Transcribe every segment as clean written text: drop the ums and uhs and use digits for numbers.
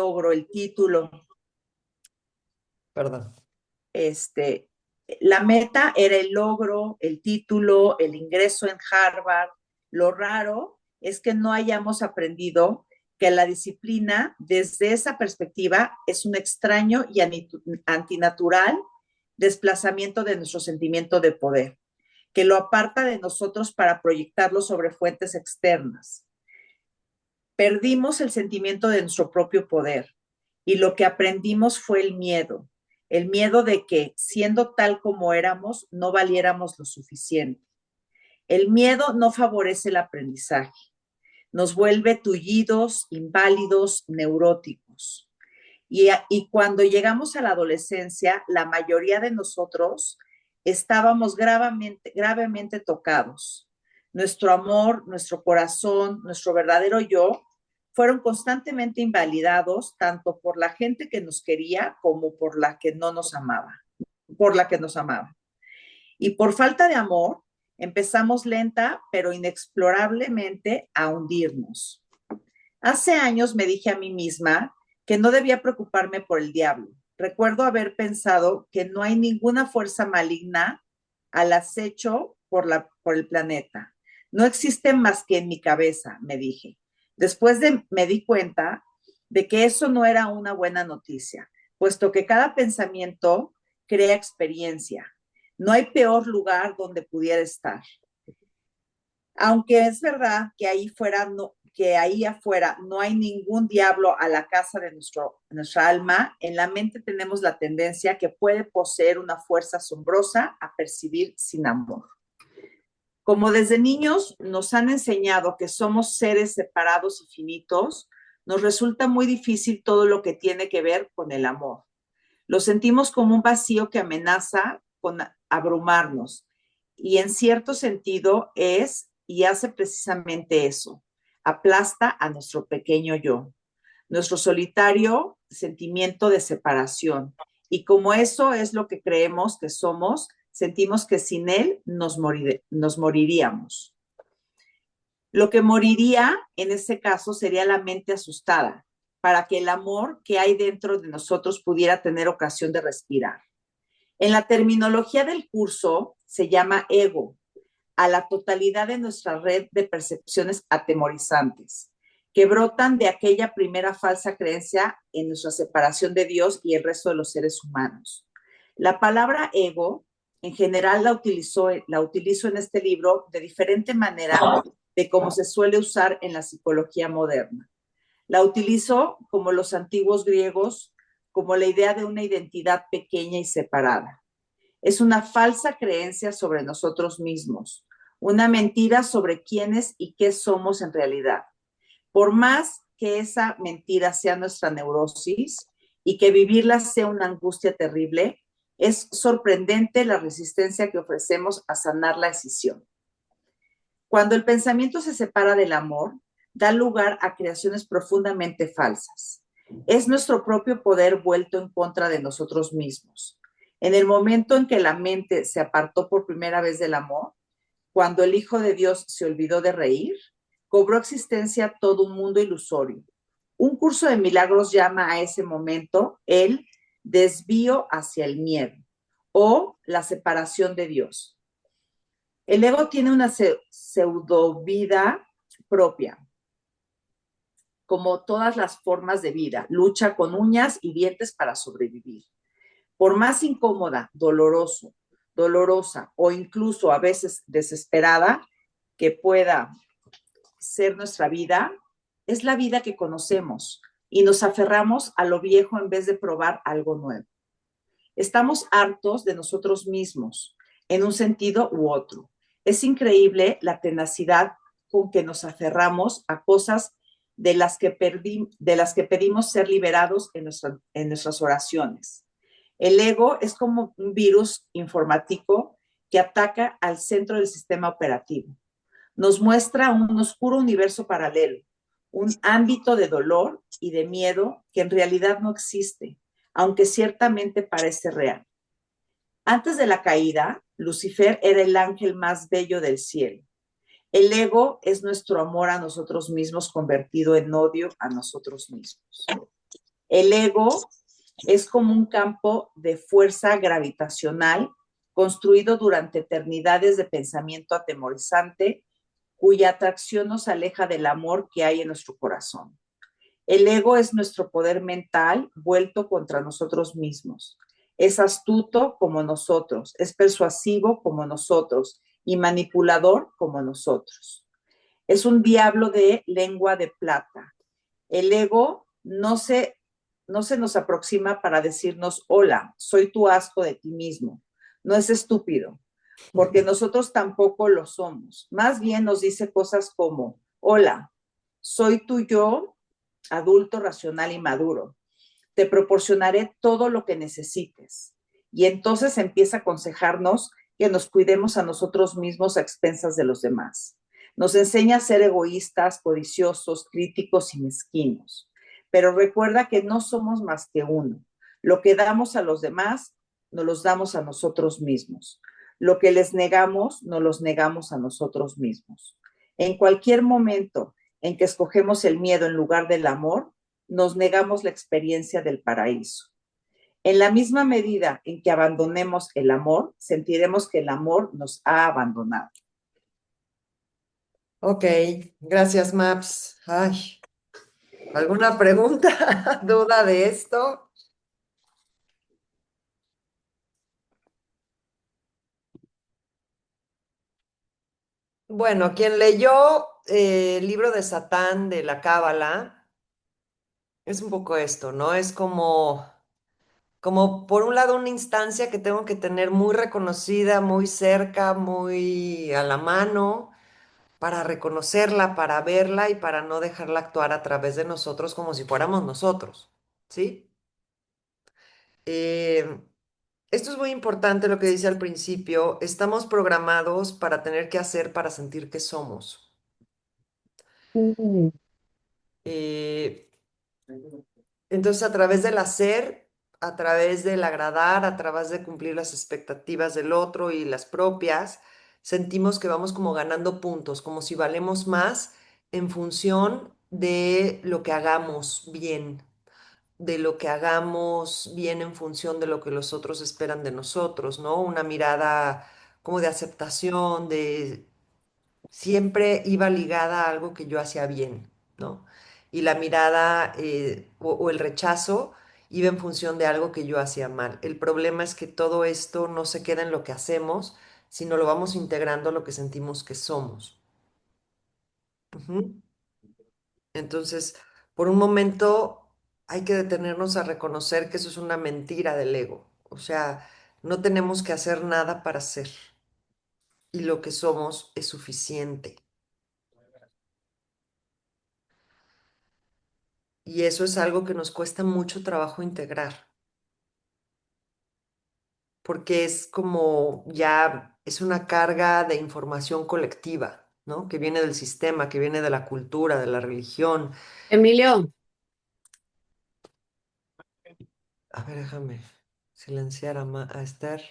logro, el título. Perdón. La meta era el logro, el título, el ingreso en Harvard. Lo raro es que no hayamos aprendido que la disciplina, desde esa perspectiva, es un extraño y antinatural desplazamiento de nuestro sentimiento de poder, que lo aparta de nosotros para proyectarlo sobre fuentes externas. Perdimos el sentimiento de nuestro propio poder y lo que aprendimos fue el miedo de que, siendo tal como éramos, no valiéramos lo suficiente. El miedo no favorece el aprendizaje, nos vuelve tullidos, inválidos, neuróticos. Y cuando llegamos a la adolescencia, la mayoría de nosotros estábamos gravemente tocados. Nuestro amor, nuestro corazón, nuestro verdadero yo fueron constantemente invalidados tanto por la gente que nos quería como por la que no nos amaba, por la que nos amaba. Y por falta de amor, empezamos lenta pero inexplorablemente a hundirnos. Hace años me dije a mí misma que no debía preocuparme por el diablo. Recuerdo haber pensado que no hay ninguna fuerza maligna al acecho por el planeta. No existe más que en mi cabeza, me dije. Me di cuenta de que eso no era una buena noticia, puesto que cada pensamiento crea experiencia. No hay peor lugar donde pudiera estar. Aunque es verdad que ahí afuera no hay ningún diablo a la casa de nuestra alma, en la mente tenemos la tendencia que puede poseer una fuerza asombrosa a percibir sin amor. Como desde niños nos han enseñado que somos seres separados y finitos, nos resulta muy difícil todo lo que tiene que ver con el amor. Lo sentimos como un vacío que amenaza con abrumarnos y en cierto sentido es y hace precisamente eso, aplasta a nuestro pequeño yo, nuestro solitario sentimiento de separación. Y como eso es lo que creemos que somos, sentimos que sin él nos moriríamos. Lo que moriría en ese caso sería la mente asustada, para que el amor que hay dentro de nosotros pudiera tener ocasión de respirar. En la terminología del curso se llama ego, a la totalidad de nuestra red de percepciones atemorizantes, que brotan de aquella primera falsa creencia en nuestra separación de Dios y el resto de los seres humanos. La palabra ego, en general, la utilizo en este libro de diferente manera de cómo se suele usar en la psicología moderna. La utilizo como los antiguos griegos, como la idea de una identidad pequeña y separada. Es una falsa creencia sobre nosotros mismos, una mentira sobre quiénes y qué somos en realidad. Por más que esa mentira sea nuestra neurosis y que vivirla sea una angustia terrible, es sorprendente la resistencia que ofrecemos a sanar la escisión. Cuando el pensamiento se separa del amor, da lugar a creaciones profundamente falsas. Es nuestro propio poder vuelto en contra de nosotros mismos. En el momento en que la mente se apartó por primera vez del amor, cuando el Hijo de Dios se olvidó de reír, cobró existencia todo un mundo ilusorio. Un curso de milagros llama a ese momento el desvío hacia el miedo o la separación de Dios. El ego tiene una pseudo-vida propia, como todas las formas de vida, lucha con uñas y dientes para sobrevivir. Por más incómoda, dolorosa o incluso a veces desesperada que pueda ser nuestra vida, es la vida que conocemos y nos aferramos a lo viejo en vez de probar algo nuevo. Estamos hartos de nosotros mismos, en un sentido u otro. Es increíble la tenacidad con que nos aferramos a cosas de las que pedimos ser liberados en nuestras oraciones. El ego es como un virus informático que ataca al centro del sistema operativo. Nos muestra un oscuro universo paralelo, un ámbito de dolor y de miedo que en realidad no existe, aunque ciertamente parece real. Antes de la caída, Lucifer era el ángel más bello del cielo. El ego es nuestro amor a nosotros mismos convertido en odio a nosotros mismos. El ego es como un campo de fuerza gravitacional construido durante eternidades de pensamiento atemorizante, cuya atracción nos aleja del amor que hay en nuestro corazón. El ego es nuestro poder mental vuelto contra nosotros mismos. Es astuto como nosotros, es persuasivo como nosotros y manipulador como nosotros. Es un diablo de lengua de plata. El ego no se nos aproxima para decirnos, hola, soy tu asco de ti mismo. No es estúpido, porque nosotros tampoco lo somos. Más bien nos dice cosas como, hola, soy tu yo adulto, racional y maduro. Te proporcionaré todo lo que necesites. Y entonces empieza a aconsejarnos que nos cuidemos a nosotros mismos a expensas de los demás. Nos enseña a ser egoístas, codiciosos, críticos y mezquinos. Pero recuerda que no somos más que uno. Lo que damos a los demás, nos los damos a nosotros mismos. Lo que les negamos, nos los negamos a nosotros mismos. En cualquier momento en que escogemos el miedo en lugar del amor, nos negamos la experiencia del paraíso. En la misma medida en que abandonemos el amor, sentiremos que el amor nos ha abandonado. Ok, gracias, Maps. Ay, ¿alguna pregunta, duda de esto? Bueno, quien leyó el libro de Satán de la Cábala, es un poco esto, ¿no? Es como por un lado una instancia que tengo que tener muy reconocida, muy cerca, muy a la mano, para reconocerla, para verla y para no dejarla actuar a través de nosotros como si fuéramos nosotros, ¿sí? Eh, Esto es muy importante lo que dice al principio. Estamos programados para tener que hacer para sentir que somos. Mm. Eh, entonces, a través del hacer, a través del agradar, a través de cumplir las expectativas del otro y las propias, sentimos que vamos como ganando puntos, como si valemos más en función de lo que hagamos bien, de lo que hagamos bien en función de lo que los otros esperan de nosotros, ¿no? Una mirada como de aceptación, de siempre iba ligada a algo que yo hacía bien, ¿no? Y la mirada o el rechazo iba en función de algo que yo hacía mal. El problema es que todo esto no se queda en lo que hacemos, sino lo vamos integrando a lo que sentimos que somos. Ujú. Entonces, por un momento hay que detenernos a reconocer que eso es una mentira del ego. O sea, no tenemos que hacer nada para ser y lo que somos es suficiente. Y eso es algo que nos cuesta mucho trabajo integrar, porque es como ya es una carga de información colectiva, ¿no? Que viene del sistema, que viene de la cultura, de la religión. Emilio, A ver, déjame silenciar a Esther.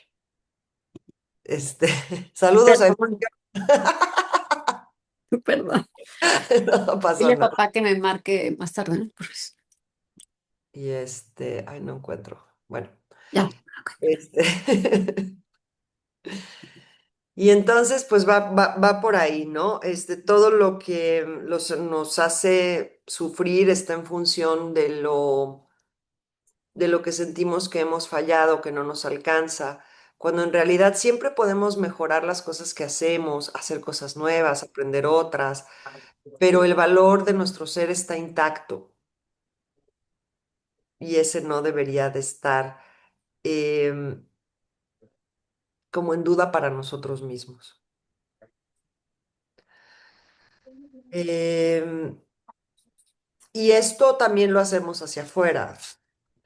Este, saludos a perdón, perdón. No pasó Dile a nada. papá que me marque más tarde, ¿no? Pues, Y ay, no encuentro. Bueno, ya. Ok. este, y entonces, pues va por ahí, ¿no? Todo lo que nos hace sufrir está en función de lo que sentimos que hemos fallado, que no nos alcanza, cuando en realidad siempre podemos mejorar las cosas que hacemos, hacer cosas nuevas, aprender otras, pero el valor de nuestro ser está intacto y ese no debería de estar em, como en duda para nosotros mismos. Em, y esto también lo hacemos hacia afuera,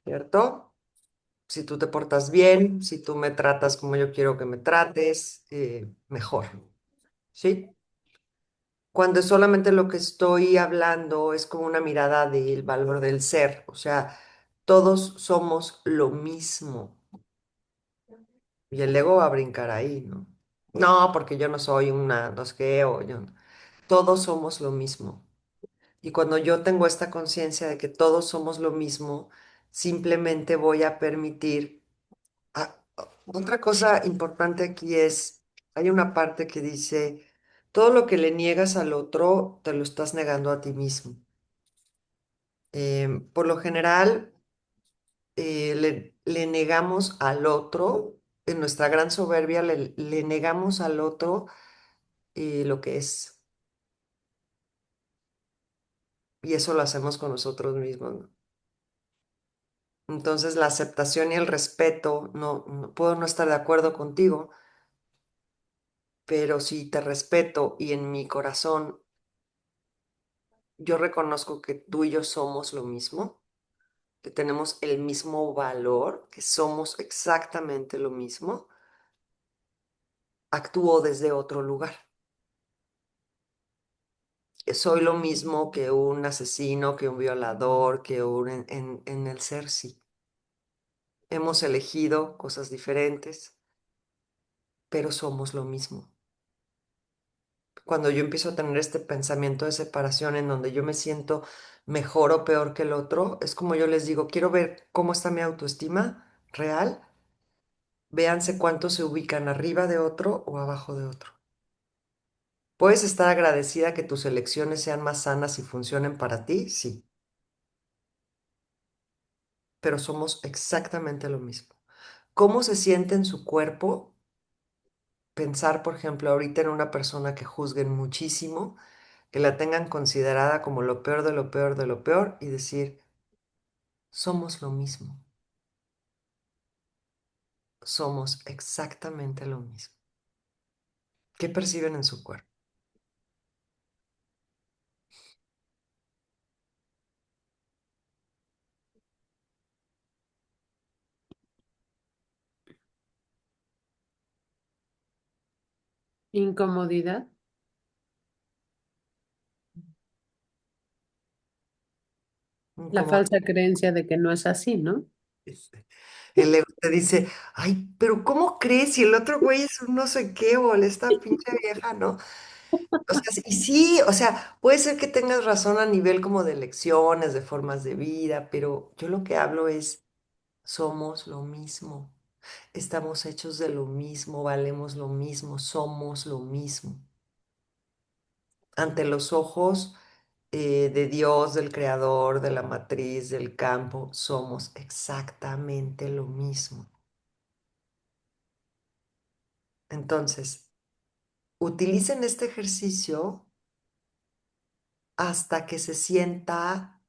¿cierto? Si tú te portas bien, si tú me tratas como yo quiero que me trates, mejor, ¿sí? Cuando solamente lo que estoy hablando es como una mirada del valor del ser, o sea, todos somos lo mismo y el ego va a brincar ahí, ¿no? No, porque yo no soy una, no sé qué, o yo no. Todos somos lo mismo. Y cuando yo tengo esta conciencia de que todos somos lo mismo, simplemente voy a permitir. Otra cosa importante aquí es, hay una parte que dice, todo lo que le niegas al otro, te lo estás negando a ti mismo. Por lo general, le negamos al otro, en nuestra gran soberbia, le negamos al otro lo que es. Y eso lo hacemos con nosotros mismos, ¿no? Entonces, la aceptación y el respeto, puedo no estar de acuerdo contigo, pero si te respeto y en mi corazón yo reconozco que tú y yo somos lo mismo, que tenemos el mismo valor, que somos exactamente lo mismo, actúo desde otro lugar. Soy lo mismo que un asesino, que un violador, que un en el ser, sí. Hemos elegido cosas diferentes, pero somos lo mismo. Cuando yo empiezo a tener este pensamiento de separación en donde yo me siento mejor o peor que el otro, es como yo les digo, quiero ver cómo está mi autoestima real. Véanse cuántos se ubican arriba de otro o abajo de otro. ¿Puedes estar agradecida que tus elecciones sean más sanas y funcionen para ti? Sí, pero somos exactamente lo mismo. ¿Cómo se siente en su cuerpo? Pensar, por ejemplo, ahorita en una persona que juzguen muchísimo, que la tengan considerada como lo peor de lo peor de lo peor y decir, somos lo mismo, somos exactamente lo mismo. ¿Qué perciben en su cuerpo? Incomodidad, la Como falsa creencia de que no es así, ¿no? el ego te dice, ay, pero ¿cómo crees si el otro güey es un no sé qué o esta pinche vieja, ¿no? O sea, y sí, o sea, puede ser que tengas razón a nivel como de elecciones, de formas de vida, pero yo lo que hablo es, somos lo mismo, estamos hechos de lo mismo, valemos lo mismo, somos lo mismo. Ante los ojos de Dios, del Creador, de la matriz, del campo, somos exactamente lo mismo. Entonces, utilicen este ejercicio hasta que se sienta,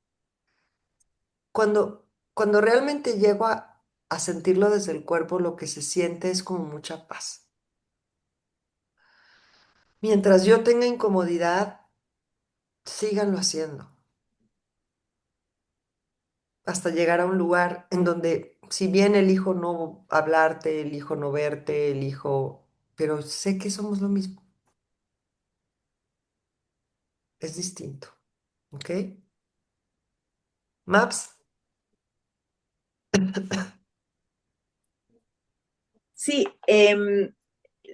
cuando realmente llego a sentirlo desde el cuerpo, lo que se siente es como mucha paz. Mientras yo tenga incomodidad, síganlo haciendo, hasta llegar a un lugar en donde, si bien elijo no hablarte, elijo no verte, elijo, pero sé que somos lo mismo, es distinto, ¿ok? Maps, Sí,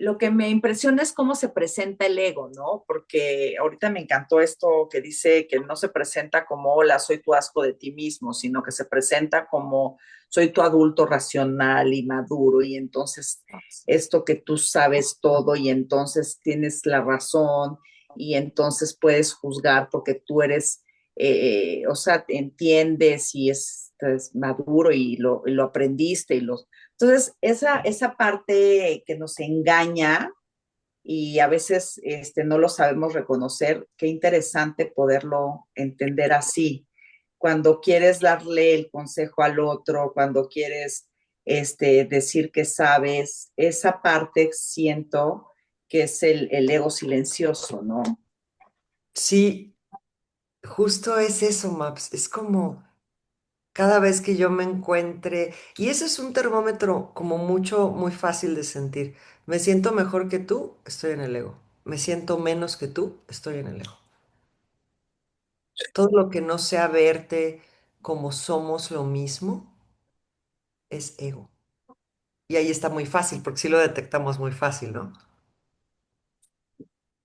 lo que me impresiona es cómo se presenta el ego, ¿no? Porque ahorita me encantó esto que dice que no se presenta como, hola, soy tu asco de ti mismo, sino que se presenta como, soy tu adulto racional y maduro, y entonces esto que tú sabes todo y entonces tienes la razón y entonces puedes juzgar porque tú eres, o sea, entiendes y es maduro y lo aprendiste y lo entonces, esa parte que nos engaña y a veces no lo sabemos reconocer, qué interesante poderlo entender así. Cuando quieres darle el consejo al otro, cuando quieres decir que sabes, esa parte siento que es el ego silencioso, ¿no? sí, justo es eso, Maps, es como cada vez que yo me encuentre, y ese es un termómetro como mucho, muy fácil de sentir. Me siento mejor que tú, estoy en el ego. Me siento menos que tú, estoy en el ego. Todo lo que no sea verte como somos lo mismo es ego. Y ahí está muy fácil, porque sí lo detectamos muy fácil, ¿no?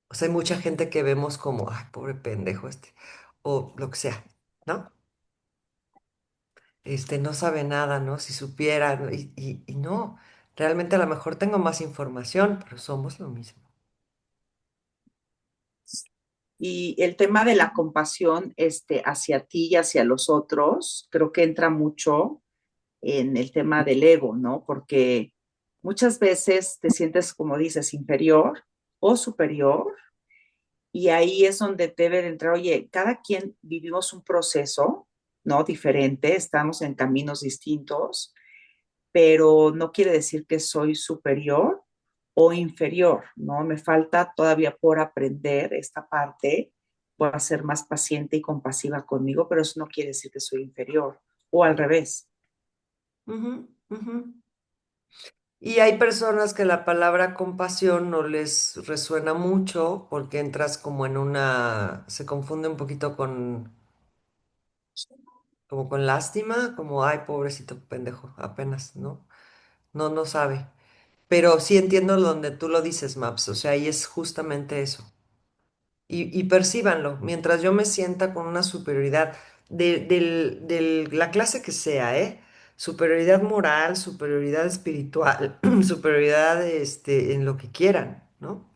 O sea, hay mucha gente que vemos como, ay, pobre pendejo este, o lo que sea, ¿no? no sabe nada, ¿no? Si supiera, ¿no? Y no, realmente a lo mejor tengo más información, pero somos lo mismo. Y el tema de la compasión hacia ti y hacia los otros, creo que entra mucho en el tema del ego, ¿no? Porque muchas veces te sientes, como dices, inferior o superior, y ahí es donde debe de entrar, oye, cada quien vivimos un proceso, ¿no? Diferente, estamos en caminos distintos, pero no quiere decir que soy superior o inferior, ¿no? Me falta todavía por aprender esta parte, voy a ser más paciente y compasiva conmigo, pero eso no quiere decir que soy inferior o al revés. Ujú, ujú. Y hay personas que la palabra compasión no les resuena mucho porque entras como en se confunde un poquito como con lástima, como, ay, pobrecito pendejo, apenas, ¿no? No, no sabe. Pero sí entiendo donde tú lo dices, Maps, o sea, ahí es justamente eso. Y percíbanlo, mientras yo me sienta con una superioridad de la clase que sea, ¿eh? Superioridad moral, superioridad espiritual, superioridad en lo que quieran, ¿no?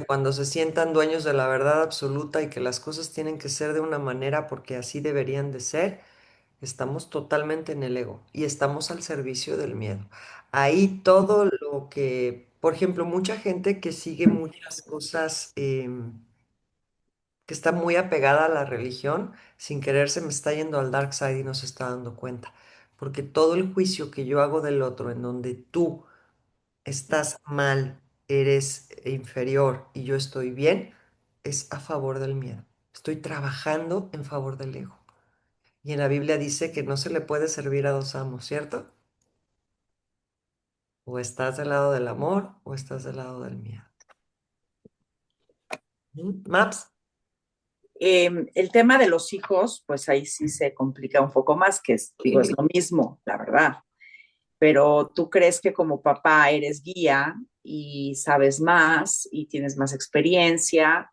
Cuando se sientan dueños de la verdad absoluta y que las cosas tienen que ser de una manera porque así deberían de ser, estamos totalmente en el ego y estamos al servicio del miedo. Ahí todo lo que, por ejemplo, mucha gente que sigue muchas cosas, que está muy apegada a la religión, sin querer se me está yendo al dark side y no se está dando cuenta. Porque todo el juicio que yo hago del otro, en donde tú estás mal, eres inferior y yo estoy bien, es a favor del miedo. Estoy trabajando en favor del ego. Y en la Biblia dice que no se le puede servir a dos amos, ¿cierto? O estás del lado del amor o estás del lado del miedo. Maps. El tema de los hijos, pues ahí sí se complica un poco más, que es, digo, es lo mismo, la verdad. Pero tú crees que como papá eres guía y sabes más y tienes más experiencia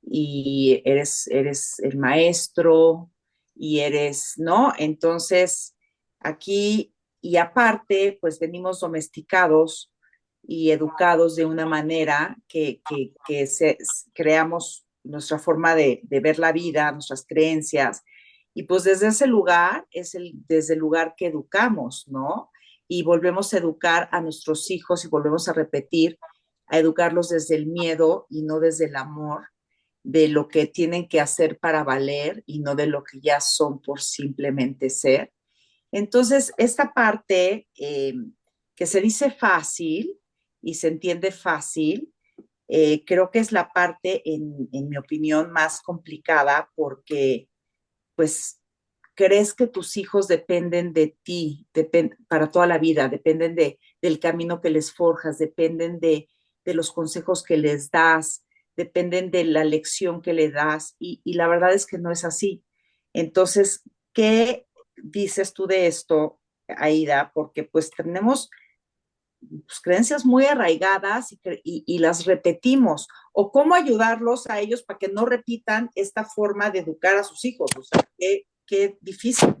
y eres el maestro y eres, ¿no? Entonces, aquí y aparte, pues venimos domesticados y educados de una manera que creamos nuestra forma de ver la vida, nuestras creencias, y pues desde ese lugar es desde el lugar que educamos, ¿no? Y volvemos a educar a nuestros hijos y volvemos a repetir, a educarlos desde el miedo y no desde el amor, de lo que tienen que hacer para valer y no de lo que ya son por simplemente ser. Entonces, esta parte que se dice fácil y se entiende fácil, creo que es la parte, en mi opinión, más complicada porque, pues, crees que tus hijos dependen de ti para toda la vida, dependen del camino que les forjas, dependen de los consejos que les das, dependen de la lección que le das y la verdad es que no es así. Entonces, ¿qué dices tú de esto, Aida? Porque pues tenemos pues, creencias muy arraigadas y las repetimos. O cómo ayudarlos a ellos para que no repitan esta forma de educar a sus hijos. O sea, qué difícil.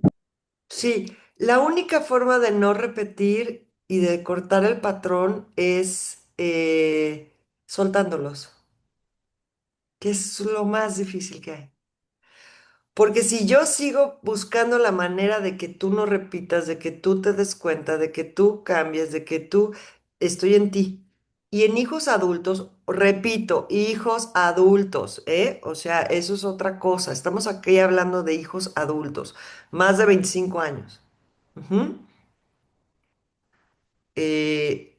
Sí, la única forma de no repetir y de cortar el patrón es soltándolos, que es lo más difícil que hay. Porque si yo sigo buscando la manera de que tú no repitas, de que tú te des cuenta, de que tú cambies, de que tú estoy en ti. Y en hijos adultos, repito, hijos adultos, ¿eh? O sea, eso es otra cosa. Estamos aquí hablando de hijos adultos, más de 25 años. Ujú. Eh,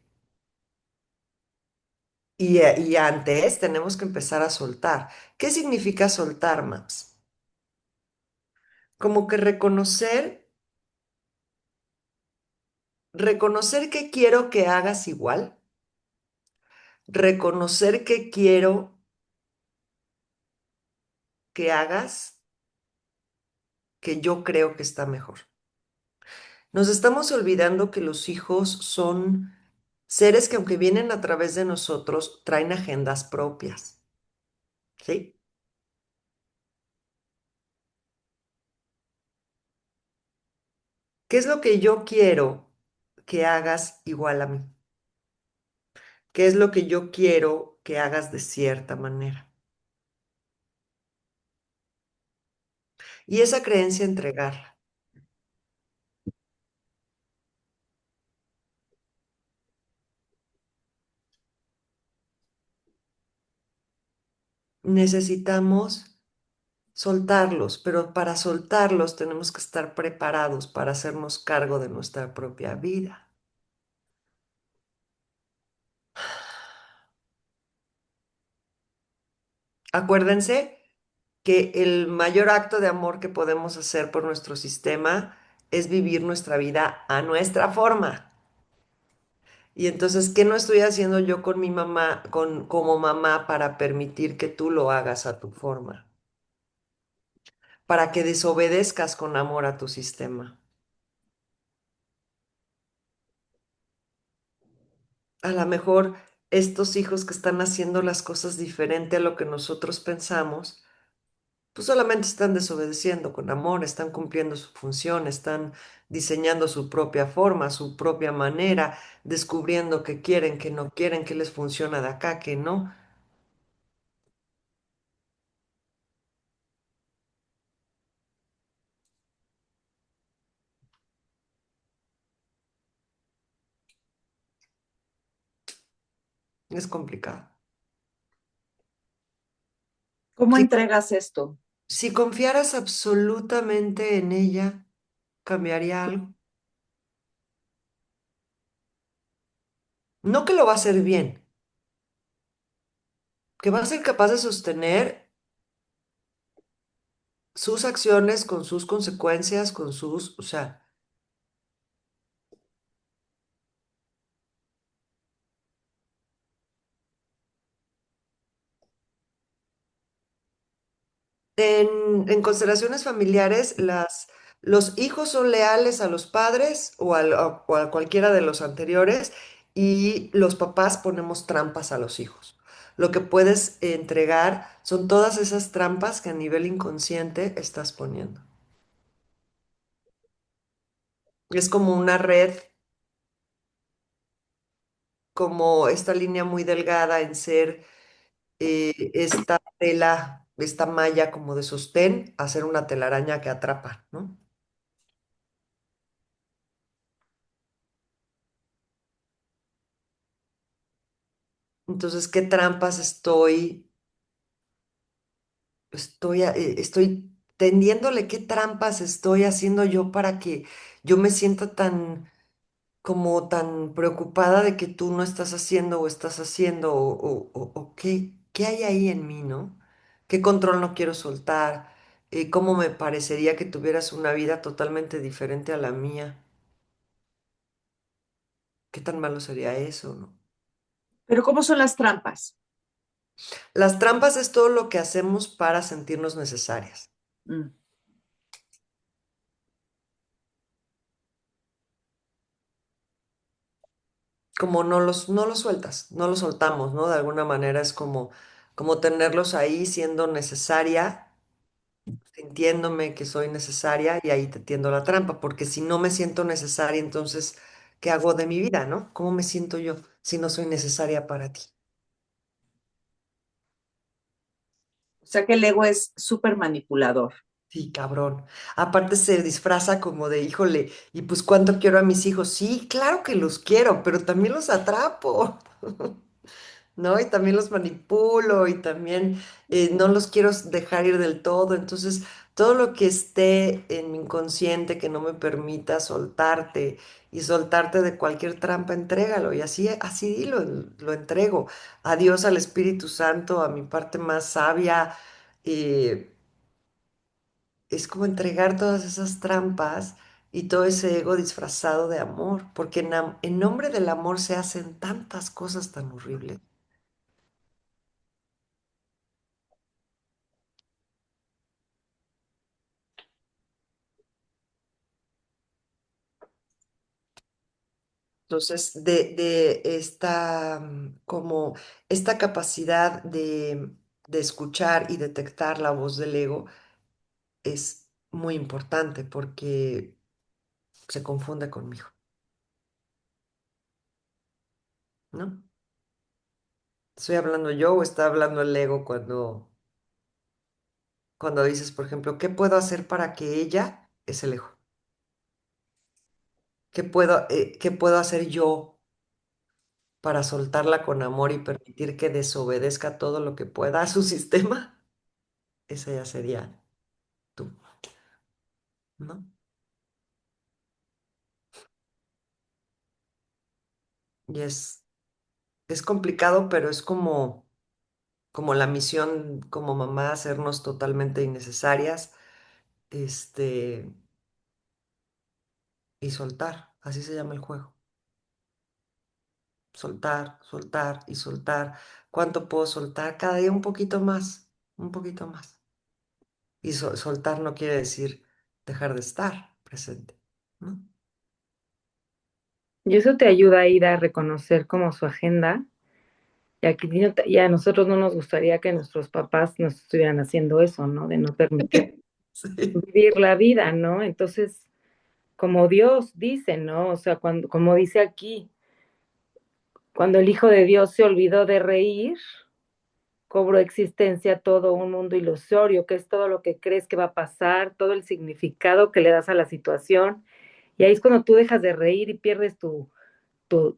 y antes tenemos que empezar a soltar. ¿Qué significa soltar, Max? Como que reconocer que quiero que hagas igual, reconocer que quiero que hagas que yo creo que está mejor. Nos estamos olvidando que los hijos son seres que aunque vienen a través de nosotros, traen agendas propias, ¿sí? ¿Qué es lo que yo quiero que hagas igual a mí? ¿Qué es lo que yo quiero que hagas de cierta manera? Y esa creencia entregarla. Necesitamos soltarlos, pero para soltarlos tenemos que estar preparados para hacernos cargo de nuestra propia vida. Acuérdense que el mayor acto de amor que podemos hacer por nuestro sistema es vivir nuestra vida a nuestra forma. Y entonces, ¿qué no estoy haciendo yo con mi mamá, como mamá, para permitir que tú lo hagas a tu forma? Para que desobedezcas con amor a tu sistema. A lo mejor estos hijos que están haciendo las cosas diferente a lo que nosotros pensamos, pues solamente están desobedeciendo con amor, están cumpliendo su función, están diseñando su propia forma, su propia manera, descubriendo qué quieren, qué no quieren, qué les funciona de acá, qué no. Es complicado. ¿Cómo Si, entregas esto? si confiaras absolutamente en ella, ¿cambiaría algo? No que lo va a hacer bien, que va a ser capaz de sostener sus acciones con sus consecuencias, con sus, o sea, en constelaciones familiares, los hijos son leales a los padres o a cualquiera de los anteriores y los papás ponemos trampas a los hijos. Lo que puedes entregar son todas esas trampas que a nivel inconsciente estás poniendo. Es como una red, como esta línea muy delgada en ser esta tela, esta malla como de sostén, hacer una telaraña que atrapa, ¿no? Entonces, ¿qué trampas estoy tendiéndole? ¿Qué trampas estoy haciendo yo para que yo me sienta tan, como tan preocupada de que tú no estás haciendo o estás haciendo o qué hay ahí en mí, ¿no? ¿Qué control no quiero soltar? ¿Cómo me parecería que tuvieras una vida totalmente diferente a la mía? ¿Qué tan malo sería eso, no? Pero ¿cómo son las trampas? Las trampas es todo lo que hacemos para sentirnos necesarias. Mm. Como no los sueltas, no los soltamos, ¿no? De alguna manera es como tenerlos ahí siendo necesaria, sintiéndome que soy necesaria y ahí te tiendo la trampa, porque si no me siento necesaria, entonces, ¿qué hago de mi vida, no? ¿Cómo me siento yo si no soy necesaria para ti? O sea que el ego es súper manipulador. Sí, cabrón. Aparte se disfraza como de, híjole, y pues cuánto quiero a mis hijos. Sí, claro que los quiero, pero también los atrapo. ¿No? Y también los manipulo y también no los quiero dejar ir del todo. Entonces, todo lo que esté en mi inconsciente que no me permita soltarte y soltarte de cualquier trampa, entrégalo. Y así lo entrego. A Dios, al Espíritu Santo, a mi parte más sabia. eh, es como entregar todas esas trampas y todo ese ego disfrazado de amor, porque en nombre del amor se hacen tantas cosas tan horribles. Entonces, de esta, como esta capacidad de escuchar y detectar la voz del ego es muy importante porque se confunde conmigo, ¿no? ¿Estoy hablando yo o está hablando el ego cuando dices, por ejemplo, ¿qué puedo hacer para que ella es el ego? Qué puedo hacer yo para soltarla con amor y permitir que desobedezca todo lo que pueda a su sistema? Esa ya sería tú, ¿no? Y es complicado, pero es como la misión como mamá, hacernos totalmente innecesarias, este, y soltar, así se llama el juego. Soltar, soltar y soltar. ¿Cuánto puedo soltar? Cada día un poquito más, un poquito más. Y soltar no quiere decir dejar de estar presente, ¿no? Y eso te ayuda a ir a reconocer como su agenda. Y aquí y a nosotros no nos gustaría que nuestros papás nos estuvieran haciendo eso, ¿no? De no permitir Sí, vivir la vida, ¿no? Entonces, como Dios dice, ¿no? O sea, como dice aquí, cuando el Hijo de Dios se olvidó de reír, cobró existencia todo un mundo ilusorio, que es todo lo que crees que va a pasar, todo el significado que le das a la situación. Y ahí es cuando tú dejas de reír y pierdes tu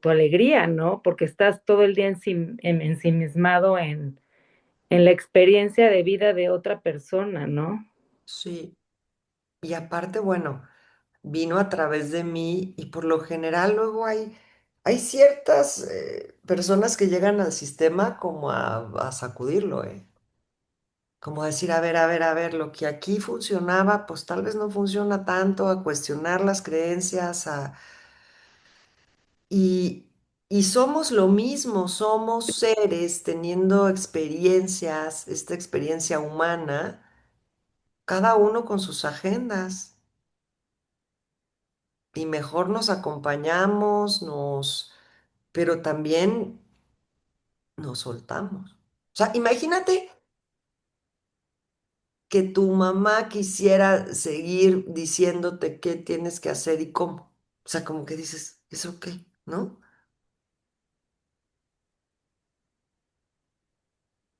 alegría, ¿no? Porque estás todo el día ensimismado en la experiencia de vida de otra persona, ¿no? sí. Y aparte, bueno, vino a través de mí y por lo general luego hay ciertas personas que llegan al sistema como a sacudirlo, ¿eh? Como decir, a ver, a ver, a ver, lo que aquí funcionaba, pues tal vez no funciona tanto, a cuestionar las creencias, y, y somos lo mismo, somos seres teniendo experiencias, esta experiencia humana, cada uno con sus agendas, y mejor nos acompañamos, pero también nos soltamos. O sea, imagínate que tu mamá quisiera seguir diciéndote qué tienes que hacer y cómo. O sea, como que dices, ¿eso qué? ¿No?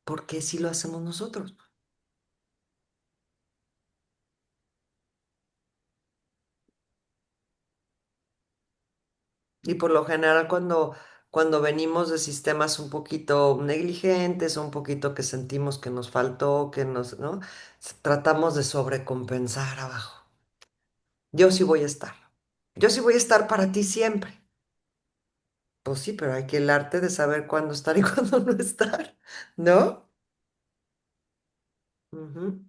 Porque si lo hacemos nosotros. Y por lo general cuando venimos de sistemas un poquito negligentes o un poquito que sentimos que nos faltó, ¿no? Tratamos de sobrecompensar abajo. Yo sí voy a estar. Yo sí voy a estar para ti siempre. Pues sí, pero hay que el arte de saber cuándo estar y cuándo no estar, ¿no? Ujú.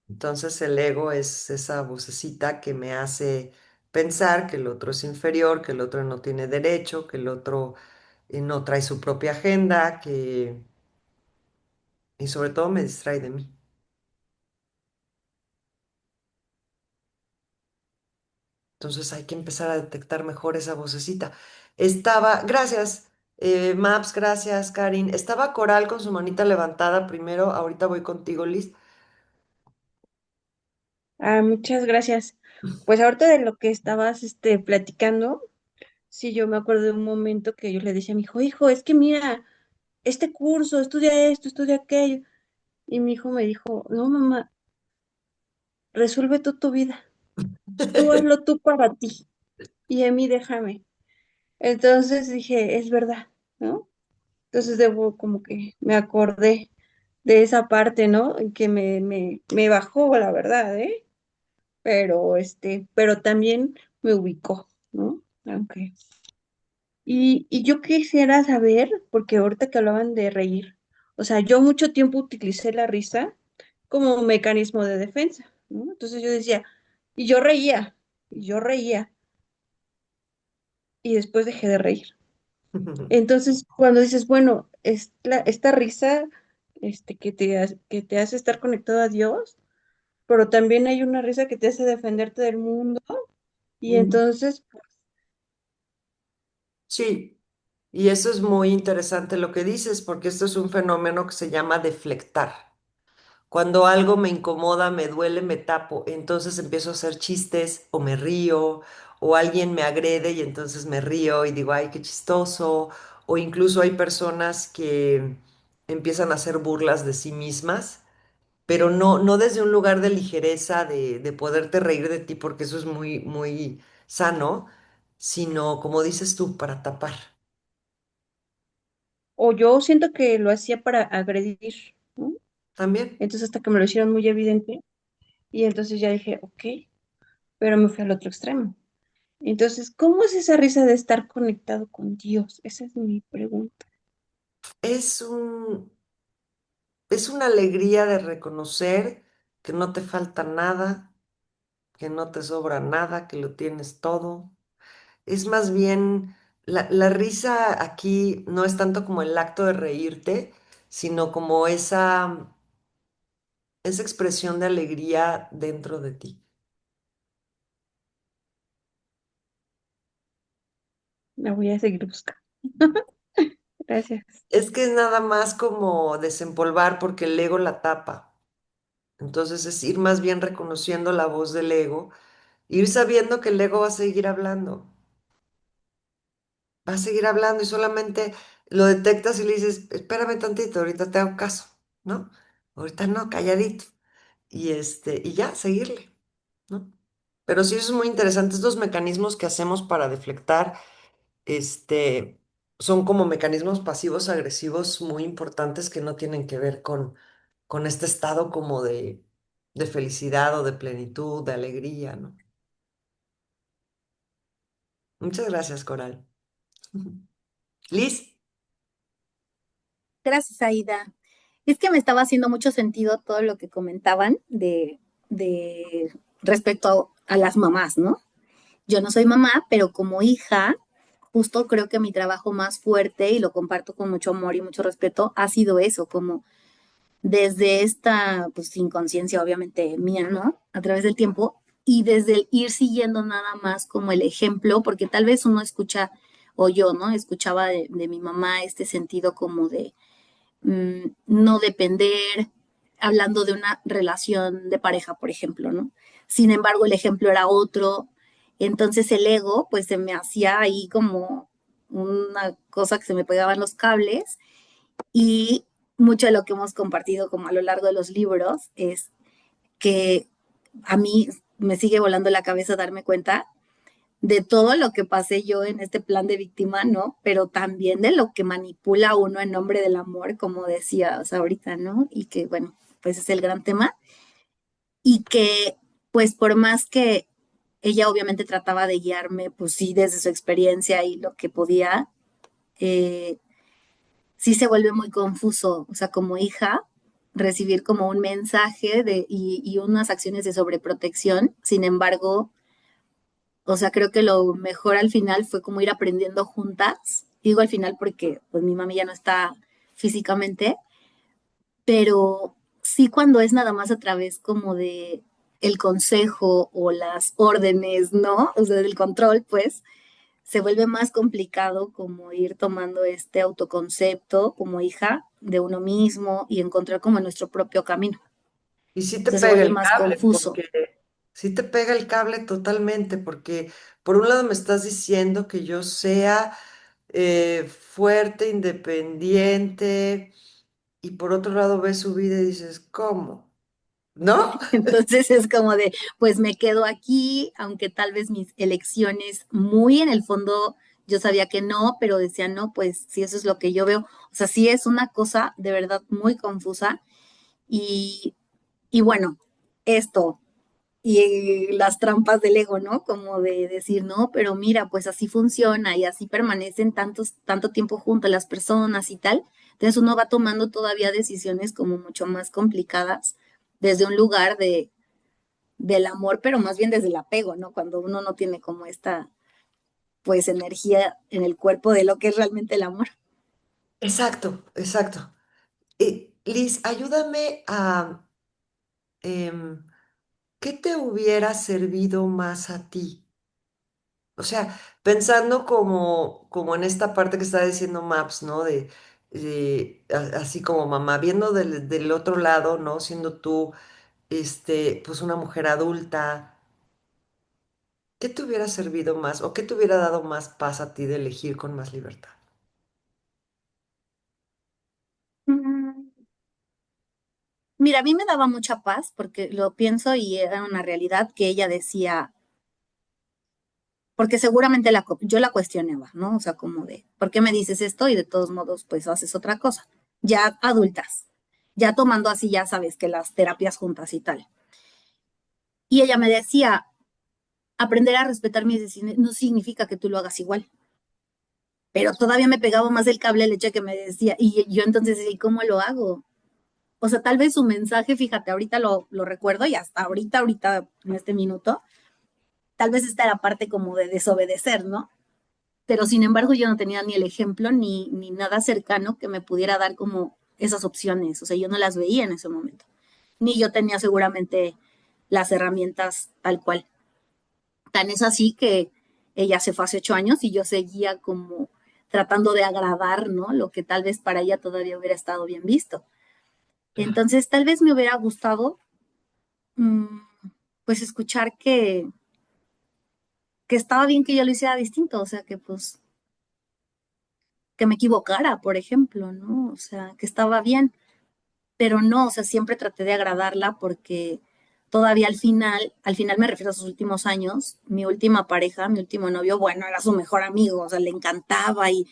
Entonces el ego es esa vocecita que me hace pensar que el otro es inferior, que el otro no tiene derecho, que el otro no trae su propia agenda, y sobre todo me distrae de mí. Entonces hay que empezar a detectar mejor esa vocecita. Gracias, Maps, gracias, Karin. Estaba Coral con su manita levantada primero, ahorita voy contigo, Liz. Ah, muchas gracias. Pues ahorita de lo que estabas platicando, sí, yo me acuerdo de un momento que yo le decía a mi hijo, hijo, es que mira, este curso, estudia esto, estudia aquello. Y mi hijo me dijo, no, mamá, resuelve tú tu vida, tú hazlo tú para ti y a mí déjame. Entonces dije, es verdad, ¿no? Entonces debo como que me acordé de esa parte, ¿no? En que me bajó, la verdad, ¿eh? Pero también me ubicó, ¿no? Aunque. Y yo quisiera saber, porque ahorita que hablaban de reír, o sea, yo mucho tiempo utilicé la risa como un mecanismo de defensa, ¿no? Entonces yo decía, y yo reía, y yo reía, y después dejé de reír. Entonces, cuando dices, bueno, esta risa que te hace estar conectado a Dios, pero también hay una risa que te hace defenderte del mundo, y Mm, entonces, sí, y eso es muy interesante lo que dices, porque esto es un fenómeno que se llama deflectar. Cuando algo me incomoda, me duele, me tapo, entonces empiezo a hacer chistes o me río, o alguien me agrede y entonces me río y digo, ay, qué chistoso. O incluso hay personas que empiezan a hacer burlas de sí mismas, pero no desde un lugar de ligereza, de poderte reír de ti, porque eso es muy, muy sano, sino, como dices tú, para tapar. O yo siento que lo hacía para agredir, ¿no? También. Entonces hasta que me lo hicieron muy evidente y entonces ya dije, ok, pero me fui al otro extremo. Entonces, ¿cómo es esa risa de estar conectado con Dios? Esa es mi pregunta. Es un, es una alegría de reconocer que no te falta nada, que no te sobra nada, que lo tienes todo. Es más bien, la risa aquí no es tanto como el acto de reírte, sino como esa expresión de alegría dentro de ti. La voy a seguir buscando. Gracias. Es que es nada más como desempolvar porque el ego la tapa. Entonces es ir más bien reconociendo la voz del ego, ir sabiendo que el ego va a seguir hablando, va a seguir hablando y solamente lo detectas y le dices, espérame tantito, ahorita te hago caso, ¿no? Ahorita no, calladito. Y ya, seguirle, ¿no? Pero sí, eso es muy interesante. Estos mecanismos que hacemos para deflectar, este, son como mecanismos pasivos agresivos muy importantes que no tienen que ver con este estado como de felicidad o de plenitud, de alegría, ¿no? Muchas gracias, Coral. Liz, Gracias, Aida. Es que me estaba haciendo mucho sentido todo lo que comentaban de respecto a las mamás, ¿no? Yo no soy mamá, pero como hija, justo creo que mi trabajo más fuerte, y lo comparto con mucho amor y mucho respeto, ha sido eso, como desde esta, pues, inconsciencia obviamente mía, ¿no? A través del tiempo, y desde el ir siguiendo nada más como el ejemplo, porque tal vez uno escucha, o yo, ¿no? Escuchaba de mi mamá este sentido como de no depender, hablando de una relación de pareja, por ejemplo, ¿no? Sin embargo, el ejemplo era otro, entonces el ego, pues se me hacía ahí como una cosa que se me pegaban los cables y mucho de lo que hemos compartido como a lo largo de los libros es que a mí me sigue volando la cabeza darme cuenta de todo lo que pasé yo en este plan de víctima, ¿no? Pero también de lo que manipula uno en nombre del amor, como decías ahorita, ¿no? Y que, bueno, pues es el gran tema. Y que, pues por más que ella obviamente trataba de guiarme, pues sí, desde su experiencia y lo que podía, eh, sí se vuelve muy confuso, o sea, como hija, recibir como un mensaje y unas acciones de sobreprotección, sin embargo, o sea, creo que lo mejor al final fue como ir aprendiendo juntas. Digo al final porque pues mi mami ya no está físicamente, pero sí cuando es nada más a través como de el consejo o las órdenes, ¿no? O sea, del control, pues se vuelve más complicado como ir tomando este autoconcepto como hija de uno mismo y encontrar como nuestro propio camino. y sí O te sea, se pega vuelve el más cable, confuso. porque sí te pega el cable totalmente, porque por un lado me estás diciendo que yo sea fuerte, independiente, y por otro lado ves su vida y dices, ¿cómo? ¿No? Entonces es como de, pues me quedo aquí, aunque tal vez mis elecciones muy en el fondo yo sabía que no, pero decía no, pues si eso es lo que yo veo. O sea, sí es una cosa de verdad muy confusa y, y bueno, esto y las trampas del ego, ¿no? Como de decir, no, pero mira, pues así funciona y así permanecen tanto tiempo junto a las personas y tal. Entonces uno va tomando todavía decisiones como mucho más complicadas desde un lugar del amor, pero más bien desde el apego, ¿no? Cuando uno no tiene como esta, pues, energía en el cuerpo de lo que es realmente el amor. Exacto, exacto. Liz, ayúdame a... em, ¿qué te hubiera servido más a ti? O sea, pensando como en esta parte que está diciendo Maps, ¿no? De así como mamá, viendo del otro lado, ¿no? Siendo tú, pues una mujer adulta, ¿qué te hubiera servido más o qué te hubiera dado más paz a ti de elegir con más libertad? Mm, Mira, a mí me daba mucha paz porque lo pienso y era una realidad que ella decía, porque seguramente yo la cuestionaba, ¿no? O sea, como de, ¿por qué me dices esto? Y de todos modos, pues haces otra cosa. Ya adultas, ya tomando así, ya sabes que las terapias juntas y tal. Y ella me decía, aprender a respetar mis decisiones no significa que tú lo hagas igual. Pero todavía me pegaba más el cable el hecho de que me decía, y yo entonces, ¿y cómo lo hago? O sea, tal vez su mensaje, fíjate, ahorita lo recuerdo y hasta ahorita, en este minuto, tal vez esta era parte como de desobedecer, ¿no? Pero sin embargo yo no tenía ni el ejemplo ni nada cercano que me pudiera dar como esas opciones, o sea, yo no las veía en ese momento, ni yo tenía seguramente las herramientas tal cual. Tan es así que ella se fue hace 8 años y yo seguía como tratando de agradar, ¿no? Lo que tal vez para ella todavía hubiera estado bien visto. Entonces, tal vez me hubiera gustado, mm, pues, escuchar que estaba bien que yo lo hiciera distinto, o sea, que pues, que me equivocara, por ejemplo, ¿no? O sea, que estaba bien, pero no, o sea, siempre traté de agradarla porque todavía al final me refiero a sus últimos años, mi última pareja, mi último novio, bueno, era su mejor amigo, o sea, le encantaba y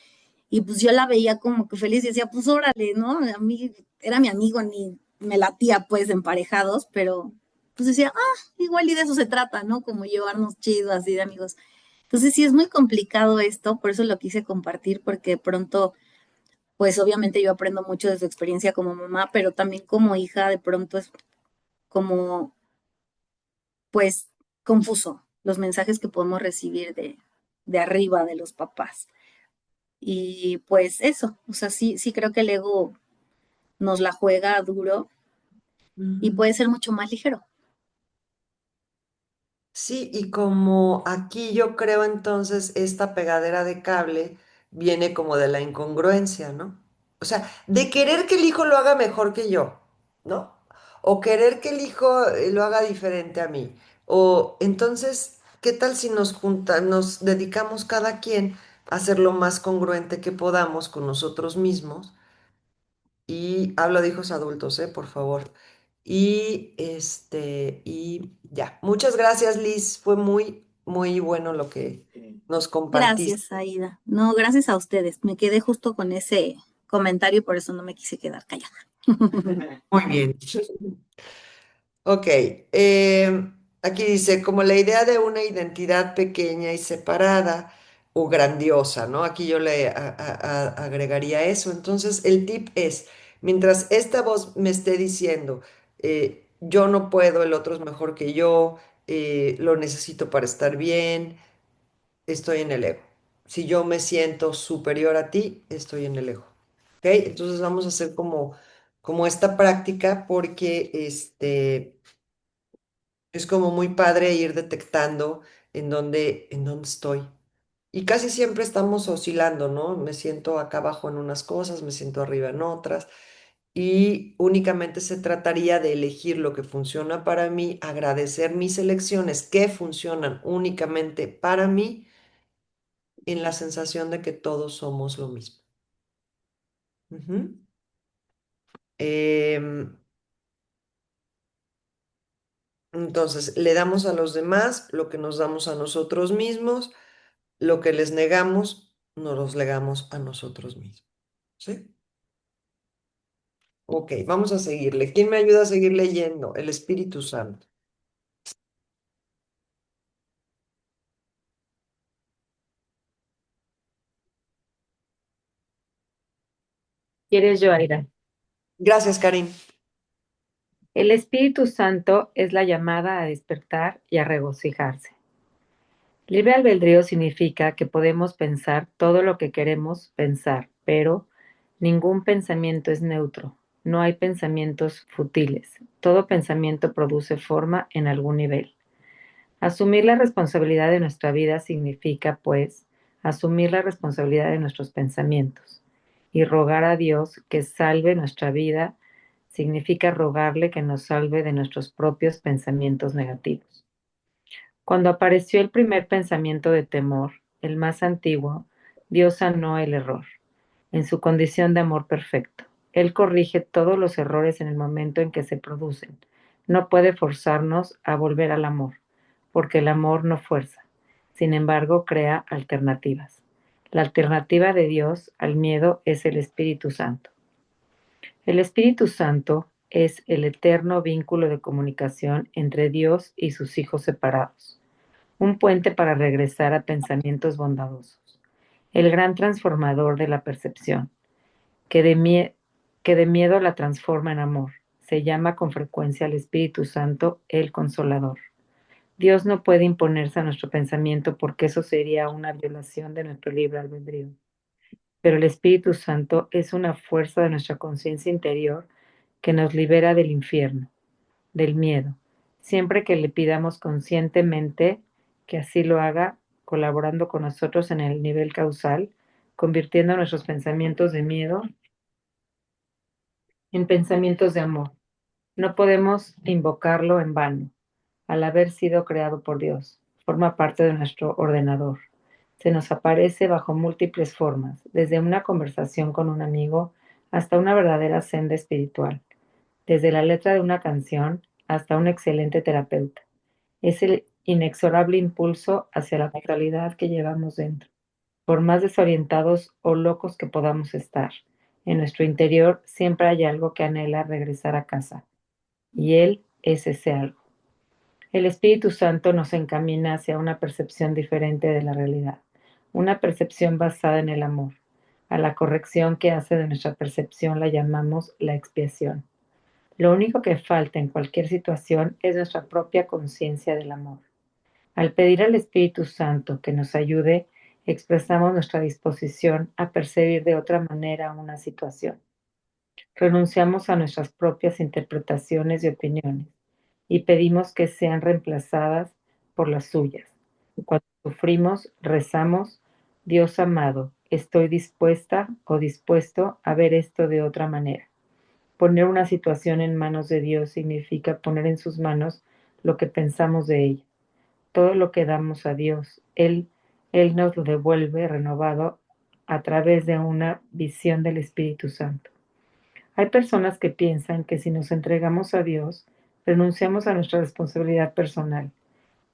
pues yo la veía como que feliz y decía, pues órale, ¿no? A mí era mi amigo, ni me latía pues emparejados, pero pues decía, igual y de eso se trata, ¿no? Como llevarnos chido así de amigos. Entonces sí es muy complicado esto, por eso lo quise compartir, porque de pronto, pues obviamente yo aprendo mucho de su experiencia como mamá, pero también como hija de pronto es como, pues, confuso los mensajes que podemos recibir de arriba de los papás. Y pues eso, o sea, sí creo que el ego nos la juega duro y Ujú. puede ser mucho más ligero. Sí, y como aquí yo creo entonces esta pegadera de cable viene como de la incongruencia, ¿no? O sea, de querer que el hijo lo haga mejor que yo, ¿no? O querer que el hijo lo haga diferente a mí. O entonces, ¿qué tal si nos dedicamos cada quien a hacer lo más congruente que podamos con nosotros mismos? Y hablo de hijos adultos, por favor. Y ya. Muchas gracias, Liz. Fue muy, muy bueno lo que nos compartiste. Gracias, Aida. No, gracias a ustedes. Me quedé justo con ese comentario y por eso no me quise quedar callada. Muy bien. Ok. Aquí dice, como la idea de una identidad pequeña y separada o grandiosa, ¿no? Aquí yo le agregaría eso. Entonces, el tip es, mientras esta voz me esté diciendo, yo no puedo, el otro es mejor que yo, lo necesito para estar bien, estoy en el ego. Si yo me siento superior a ti, estoy en el ego. ¿Ok? Entonces vamos a hacer como esta práctica porque es como muy padre ir detectando en dónde estoy. Y casi siempre estamos oscilando, ¿no? Me siento acá abajo en unas cosas, me siento arriba en otras. Y únicamente se trataría de elegir lo que funciona para mí, agradecer mis elecciones que funcionan únicamente para mí en la sensación de que todos somos lo mismo. Ujú. Em, entonces, le damos a los demás lo que nos damos a nosotros mismos, lo que les negamos, nos los legamos a nosotros mismos. ¿Sí? Ok, vamos a seguirle. ¿Quién me ayuda a seguir leyendo? El Espíritu Santo. ¿Quieres yo, Aida? Gracias, Karin. El Espíritu Santo es la llamada a despertar y a regocijarse. Libre albedrío significa que podemos pensar todo lo que queremos pensar, pero ningún pensamiento es neutro. No hay pensamientos futiles. Todo pensamiento produce forma en algún nivel. Asumir la responsabilidad de nuestra vida significa, pues, asumir la responsabilidad de nuestros pensamientos. y rogar a Dios que salve nuestra vida significa rogarle que nos salve de nuestros propios pensamientos negativos. Cuando apareció el primer pensamiento de temor, el más antiguo, Dios sanó el error, en su condición de amor perfecto. Él corrige todos los errores en el momento en que se producen. No puede forzarnos a volver al amor, porque el amor no fuerza. Sin embargo, crea alternativas. La alternativa de Dios al miedo es el Espíritu Santo. El Espíritu Santo es el eterno vínculo de comunicación entre Dios y sus hijos separados, un puente para regresar a pensamientos bondadosos, el gran transformador de la percepción, que de miedo la transforma en amor. Se llama con frecuencia al Espíritu Santo el Consolador. Dios no puede imponerse a nuestro pensamiento porque eso sería una violación de nuestro libre albedrío. Pero el Espíritu Santo es una fuerza de nuestra conciencia interior que nos libera del infierno, del miedo, siempre que le pidamos conscientemente que así lo haga, colaborando con nosotros en el nivel causal, convirtiendo nuestros pensamientos de miedo en pensamientos de amor. No podemos invocarlo en vano. Al haber sido creado por Dios, forma parte de nuestro ordenador. Se nos aparece bajo múltiples formas, desde una conversación con un amigo hasta una verdadera senda espiritual, desde la letra de una canción hasta un excelente terapeuta. Es el inexorable impulso hacia la totalidad que llevamos dentro. Por más desorientados o locos que podamos estar, en nuestro interior siempre hay algo que anhela regresar a casa, y Él es ese algo. El Espíritu Santo nos encamina hacia una percepción diferente de la realidad, una percepción basada en el amor. A la corrección que hace de nuestra percepción la llamamos la expiación. Lo único que falta en cualquier situación es nuestra propia conciencia del amor. Al pedir al Espíritu Santo que nos ayude, expresamos nuestra disposición a percibir de otra manera una situación. Renunciamos a nuestras propias interpretaciones y opiniones y pedimos que sean reemplazadas por las suyas. Cuando sufrimos, rezamos: Dios amado, estoy dispuesta o dispuesto a ver esto de otra manera. Poner una situación en manos de Dios significa poner en sus manos lo que pensamos de ella. Todo lo que damos a Dios, Él nos lo devuelve renovado a través de una visión del Espíritu Santo. Hay personas que piensan que si nos entregamos a Dios, renunciamos a nuestra responsabilidad personal,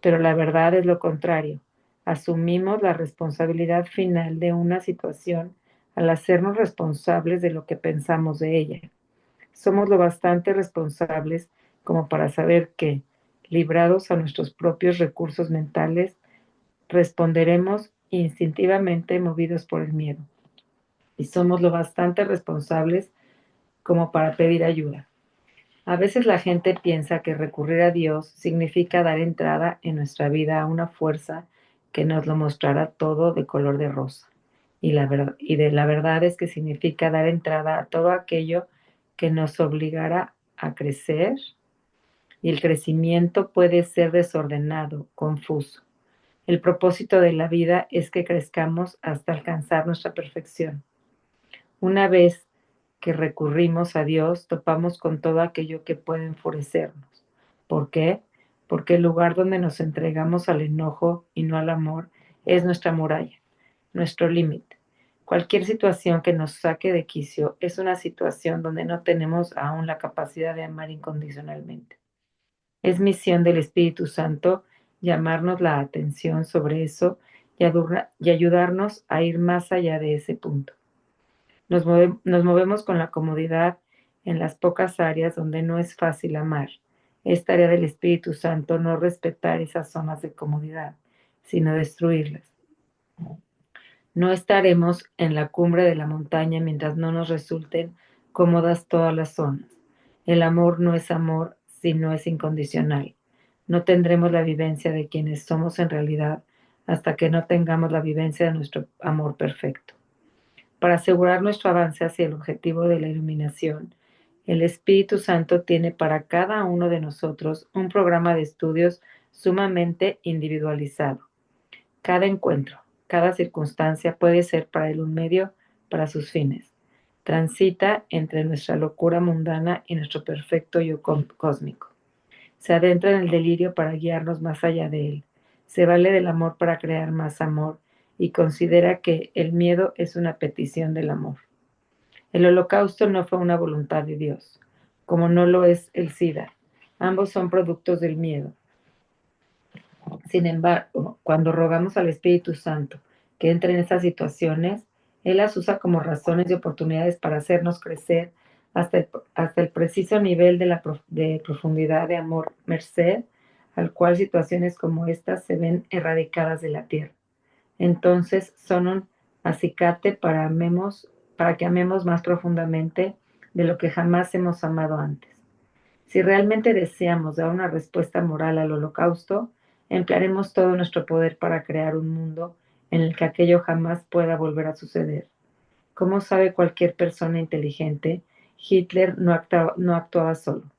pero la verdad es lo contrario. Asumimos la responsabilidad final de una situación al hacernos responsables de lo que pensamos de ella. Somos lo bastante responsables como para saber que, librados a nuestros propios recursos mentales, responderemos instintivamente movidos por el miedo. Y somos lo bastante responsables como para pedir ayuda. A veces la gente piensa que recurrir a Dios significa dar entrada en nuestra vida a una fuerza que nos lo mostrará todo de color de rosa. Y la verdad es que significa dar entrada a todo aquello que nos obligará a crecer, y el crecimiento puede ser desordenado, confuso. El propósito de la vida es que crezcamos hasta alcanzar nuestra perfección. Una vez que recurrimos a Dios, topamos con todo aquello que puede enfurecernos. ¿Por qué? Porque el lugar donde nos entregamos al enojo y no al amor es nuestra muralla, nuestro límite. Cualquier situación que nos saque de quicio es una situación donde no tenemos aún la capacidad de amar incondicionalmente. Es misión del Espíritu Santo llamarnos la atención sobre eso y ayudarnos a ir más allá de ese punto. Nos movemos con la comodidad en las pocas áreas donde no es fácil amar. Es tarea del Espíritu Santo no respetar esas zonas de comodidad, sino destruirlas. No estaremos en la cumbre de la montaña mientras no nos resulten cómodas todas las zonas. El amor no es amor si no es incondicional. No tendremos la vivencia de quienes somos en realidad hasta que no tengamos la vivencia de nuestro amor perfecto. Para asegurar nuestro avance hacia el objetivo de la iluminación, el Espíritu Santo tiene para cada uno de nosotros un programa de estudios sumamente individualizado. Cada encuentro, cada circunstancia puede ser para él un medio para sus fines. transita entre nuestra locura mundana y nuestro perfecto yo cósmico. Se adentra en el delirio para guiarnos más allá de él. Se vale del amor para crear más amor y considera que el miedo es una petición del amor. El holocausto no fue una voluntad de Dios, como no lo es el SIDA. Ambos son productos del miedo. Sin embargo, cuando rogamos al Espíritu Santo que entre en esas situaciones, Él las usa como razones y oportunidades para hacernos crecer hasta el preciso nivel de profundidad de amor, merced al cual situaciones como estas se ven erradicadas de la tierra. Entonces son un acicate para que amemos más profundamente de lo que jamás hemos amado antes. Si realmente deseamos dar una respuesta moral al holocausto, emplearemos todo nuestro poder para crear un mundo en el que aquello jamás pueda volver a suceder. Como sabe cualquier persona inteligente, Hitler no actuaba solo.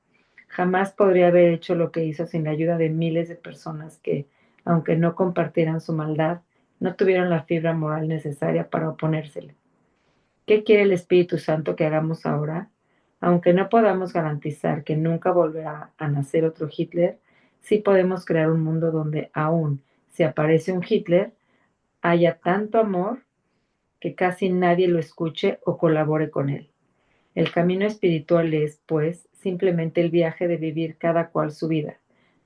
Jamás podría haber hecho lo que hizo sin la ayuda de miles de personas que, aunque no compartieran su maldad, no tuvieron la fibra moral necesaria para oponérsele. ¿Qué quiere el Espíritu Santo que hagamos ahora? Aunque no podamos garantizar que nunca volverá a nacer otro Hitler, sí podemos crear un mundo donde aún si aparece un Hitler, haya tanto amor que casi nadie lo escuche o colabore con él. El camino espiritual es, pues, simplemente el viaje de vivir cada cual su vida.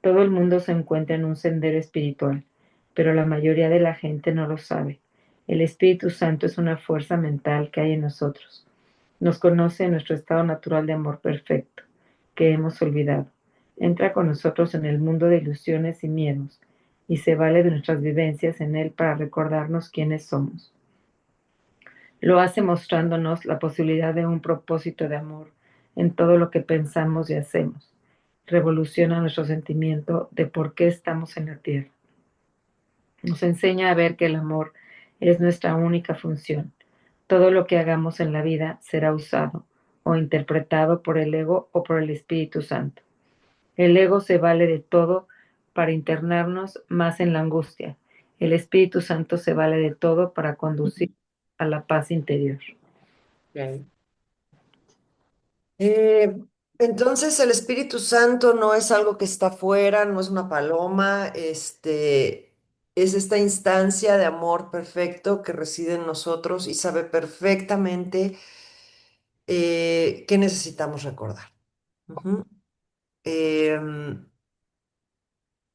Todo el mundo se encuentra en un sendero espiritual, pero la mayoría de la gente no lo sabe. El Espíritu Santo es una fuerza mental que hay en nosotros. Nos conoce en nuestro estado natural de amor perfecto, que hemos olvidado. Entra con nosotros en el mundo de ilusiones y miedos, y se vale de nuestras vivencias en él para recordarnos quiénes somos. Lo hace mostrándonos la posibilidad de un propósito de amor en todo lo que pensamos y hacemos. Revoluciona nuestro sentimiento de por qué estamos en la tierra. Nos enseña a ver que el amor es nuestra única función. Todo lo que hagamos en la vida será usado o interpretado por el ego o por el Espíritu Santo. El ego se vale de todo para internarnos más en la angustia. El Espíritu Santo se vale de todo para conducir a la paz interior. Ok. Entonces el Espíritu Santo no es algo que está afuera, no es una paloma, es esta instancia de amor perfecto que reside en nosotros y sabe perfectamente qué necesitamos recordar. Ujú. Em,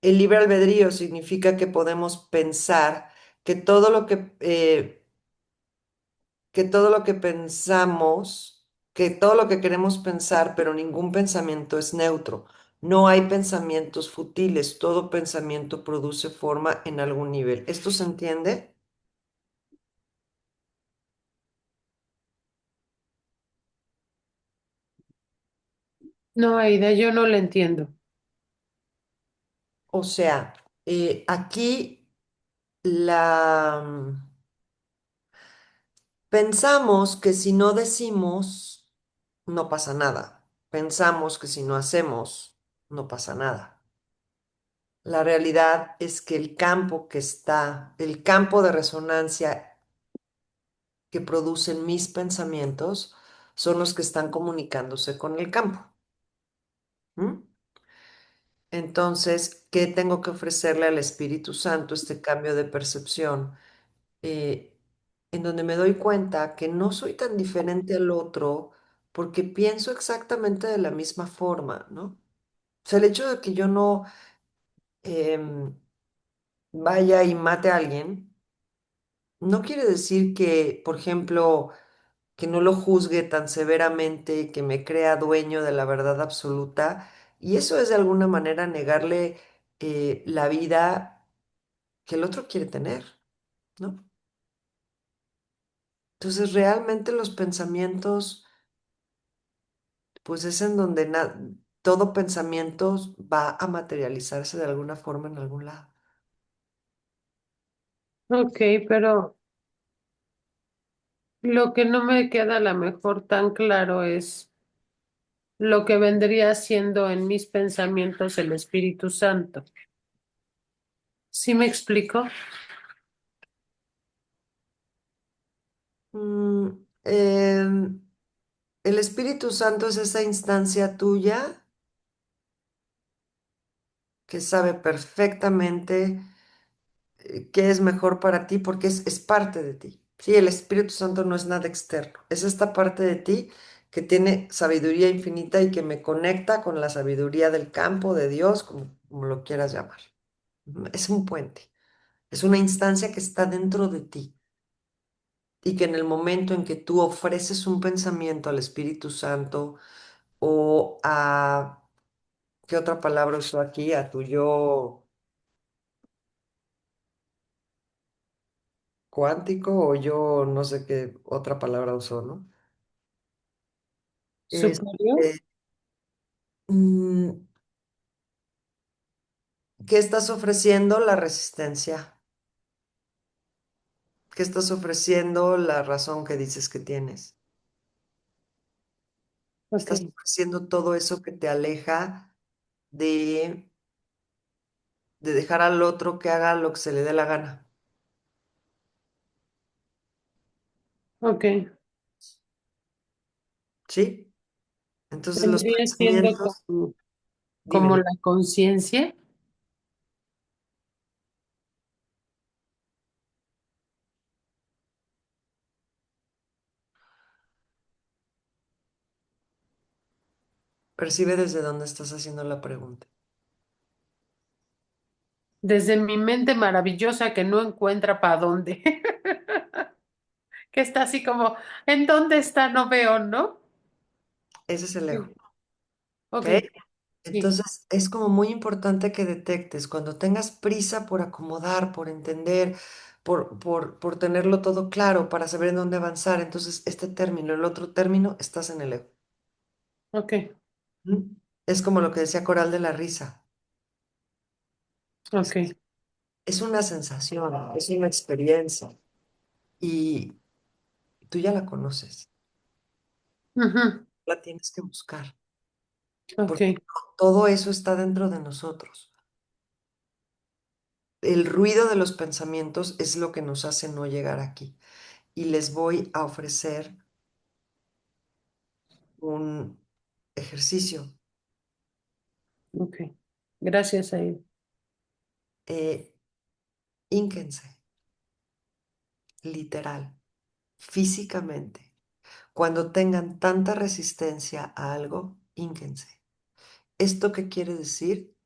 el libre albedrío significa que podemos pensar que todo lo que todo lo que pensamos, que todo lo que queremos pensar, pero ningún pensamiento es neutro. No hay pensamientos futiles, todo pensamiento produce forma en algún nivel. ¿Esto se entiende? No, Aida, yo no lo entiendo. O sea, aquí la pensamos que si no decimos, no pasa nada. Pensamos que si no hacemos, no pasa nada. La realidad es que el campo de resonancia que producen mis pensamientos, son los que están comunicándose con el campo. ¿M? Entonces, ¿qué tengo que ofrecerle al Espíritu Santo este cambio de percepción? Eh, en donde me doy cuenta que no soy tan diferente al otro porque pienso exactamente de la misma forma, ¿no? O sea, el hecho de que yo no em, vaya y mate a alguien, no quiere decir que, por ejemplo, que no lo juzgue tan severamente, que me crea dueño de la verdad absoluta. Y eso es de alguna manera negarle la vida que el otro quiere tener, ¿no? Entonces, realmente los pensamientos, pues es en donde todo pensamiento va a materializarse de alguna forma en algún lado. Ok, pero lo que no me queda a lo mejor tan claro es lo que vendría siendo en mis pensamientos el Espíritu Santo. ¿Sí me explico? Mm, em, El Espíritu Santo es esa instancia tuya que sabe perfectamente qué es mejor para ti porque es parte de ti. Sí, el Espíritu Santo no es nada externo, es esta parte de ti que tiene sabiduría infinita y que me conecta con la sabiduría del campo de Dios, como lo quieras llamar. Es un puente, es una instancia que está dentro de ti y que en el momento en que tú ofreces un pensamiento al Espíritu Santo o a, ¿qué otra palabra uso aquí? A tu yo cuántico o yo no sé qué otra palabra usó, ¿no? superior. Este, mm, ¿qué estás ofreciendo? La resistencia. ¿Qué estás ofreciendo? La razón que dices que tienes. Ok, Estás ofreciendo todo eso que te aleja de, de dejar al otro que haga lo que se le dé la gana. ok. ¿Sí? Entonces los Vendría siendo pensamientos, dime, como dime, la conciencia. percibe desde dónde estás haciendo la pregunta. Desde mi mente maravillosa que no encuentra para dónde, que está así como, ¿en dónde está? No veo, ¿no? Ese es el ego. Sí. Ok, ¿Ok? sí, Entonces, es como muy importante que detectes cuando tengas prisa por acomodar, por entender, por tenerlo todo claro, para saber en dónde avanzar. Entonces, este término, el otro término, estás en el ego. ok, ¿Mm? Es como lo que decía Coral de la risa. ok. Es una sensación, es una experiencia y tú ya la conoces, Ujú, la tienes que buscar, ok, porque todo eso está dentro de nosotros. El ruido de los pensamientos es lo que nos hace no llegar aquí. Y les voy a ofrecer un ejercicio. ok. Gracias a él. Eh, hínquense, literal, físicamente. Cuando tengan tanta resistencia a algo, hínquense. ¿Esto qué quiere decir?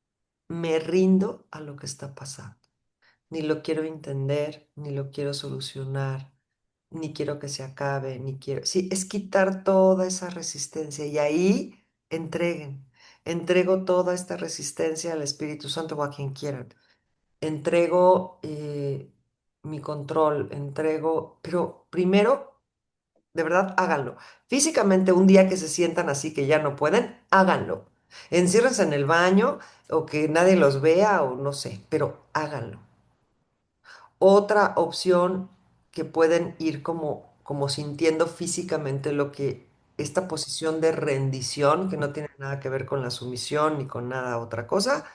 Me rindo a lo que está pasando. Ni lo quiero entender, ni lo quiero solucionar, ni quiero que se acabe, ni quiero... Sí, es quitar toda esa resistencia y ahí entreguen. Entrego toda esta resistencia al Espíritu Santo o a quien quieran. Entrego mi control, entrego, pero primero, de verdad, háganlo. Físicamente, un día que se sientan así que ya no pueden, háganlo. Enciérrense en el baño o que nadie los vea o no sé, pero háganlo. Otra opción que pueden ir como sintiendo físicamente lo que esta posición de rendición, que no tiene nada que ver con la sumisión ni con nada otra cosa.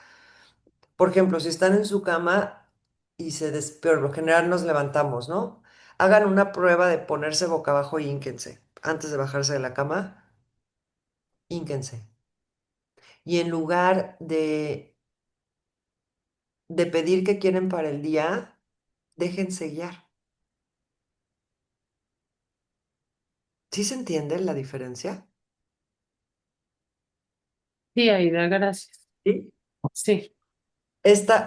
Por ejemplo, si están en su cama y por lo general nos levantamos, ¿no? Hagan una prueba de ponerse boca abajo y hínquense. Antes de bajarse de la cama, hínquense. Y en lugar de pedir qué quieren para el día, déjense guiar. ¿Sí se entiende la diferencia? Sí, Aida, gracias. Sí. Sí.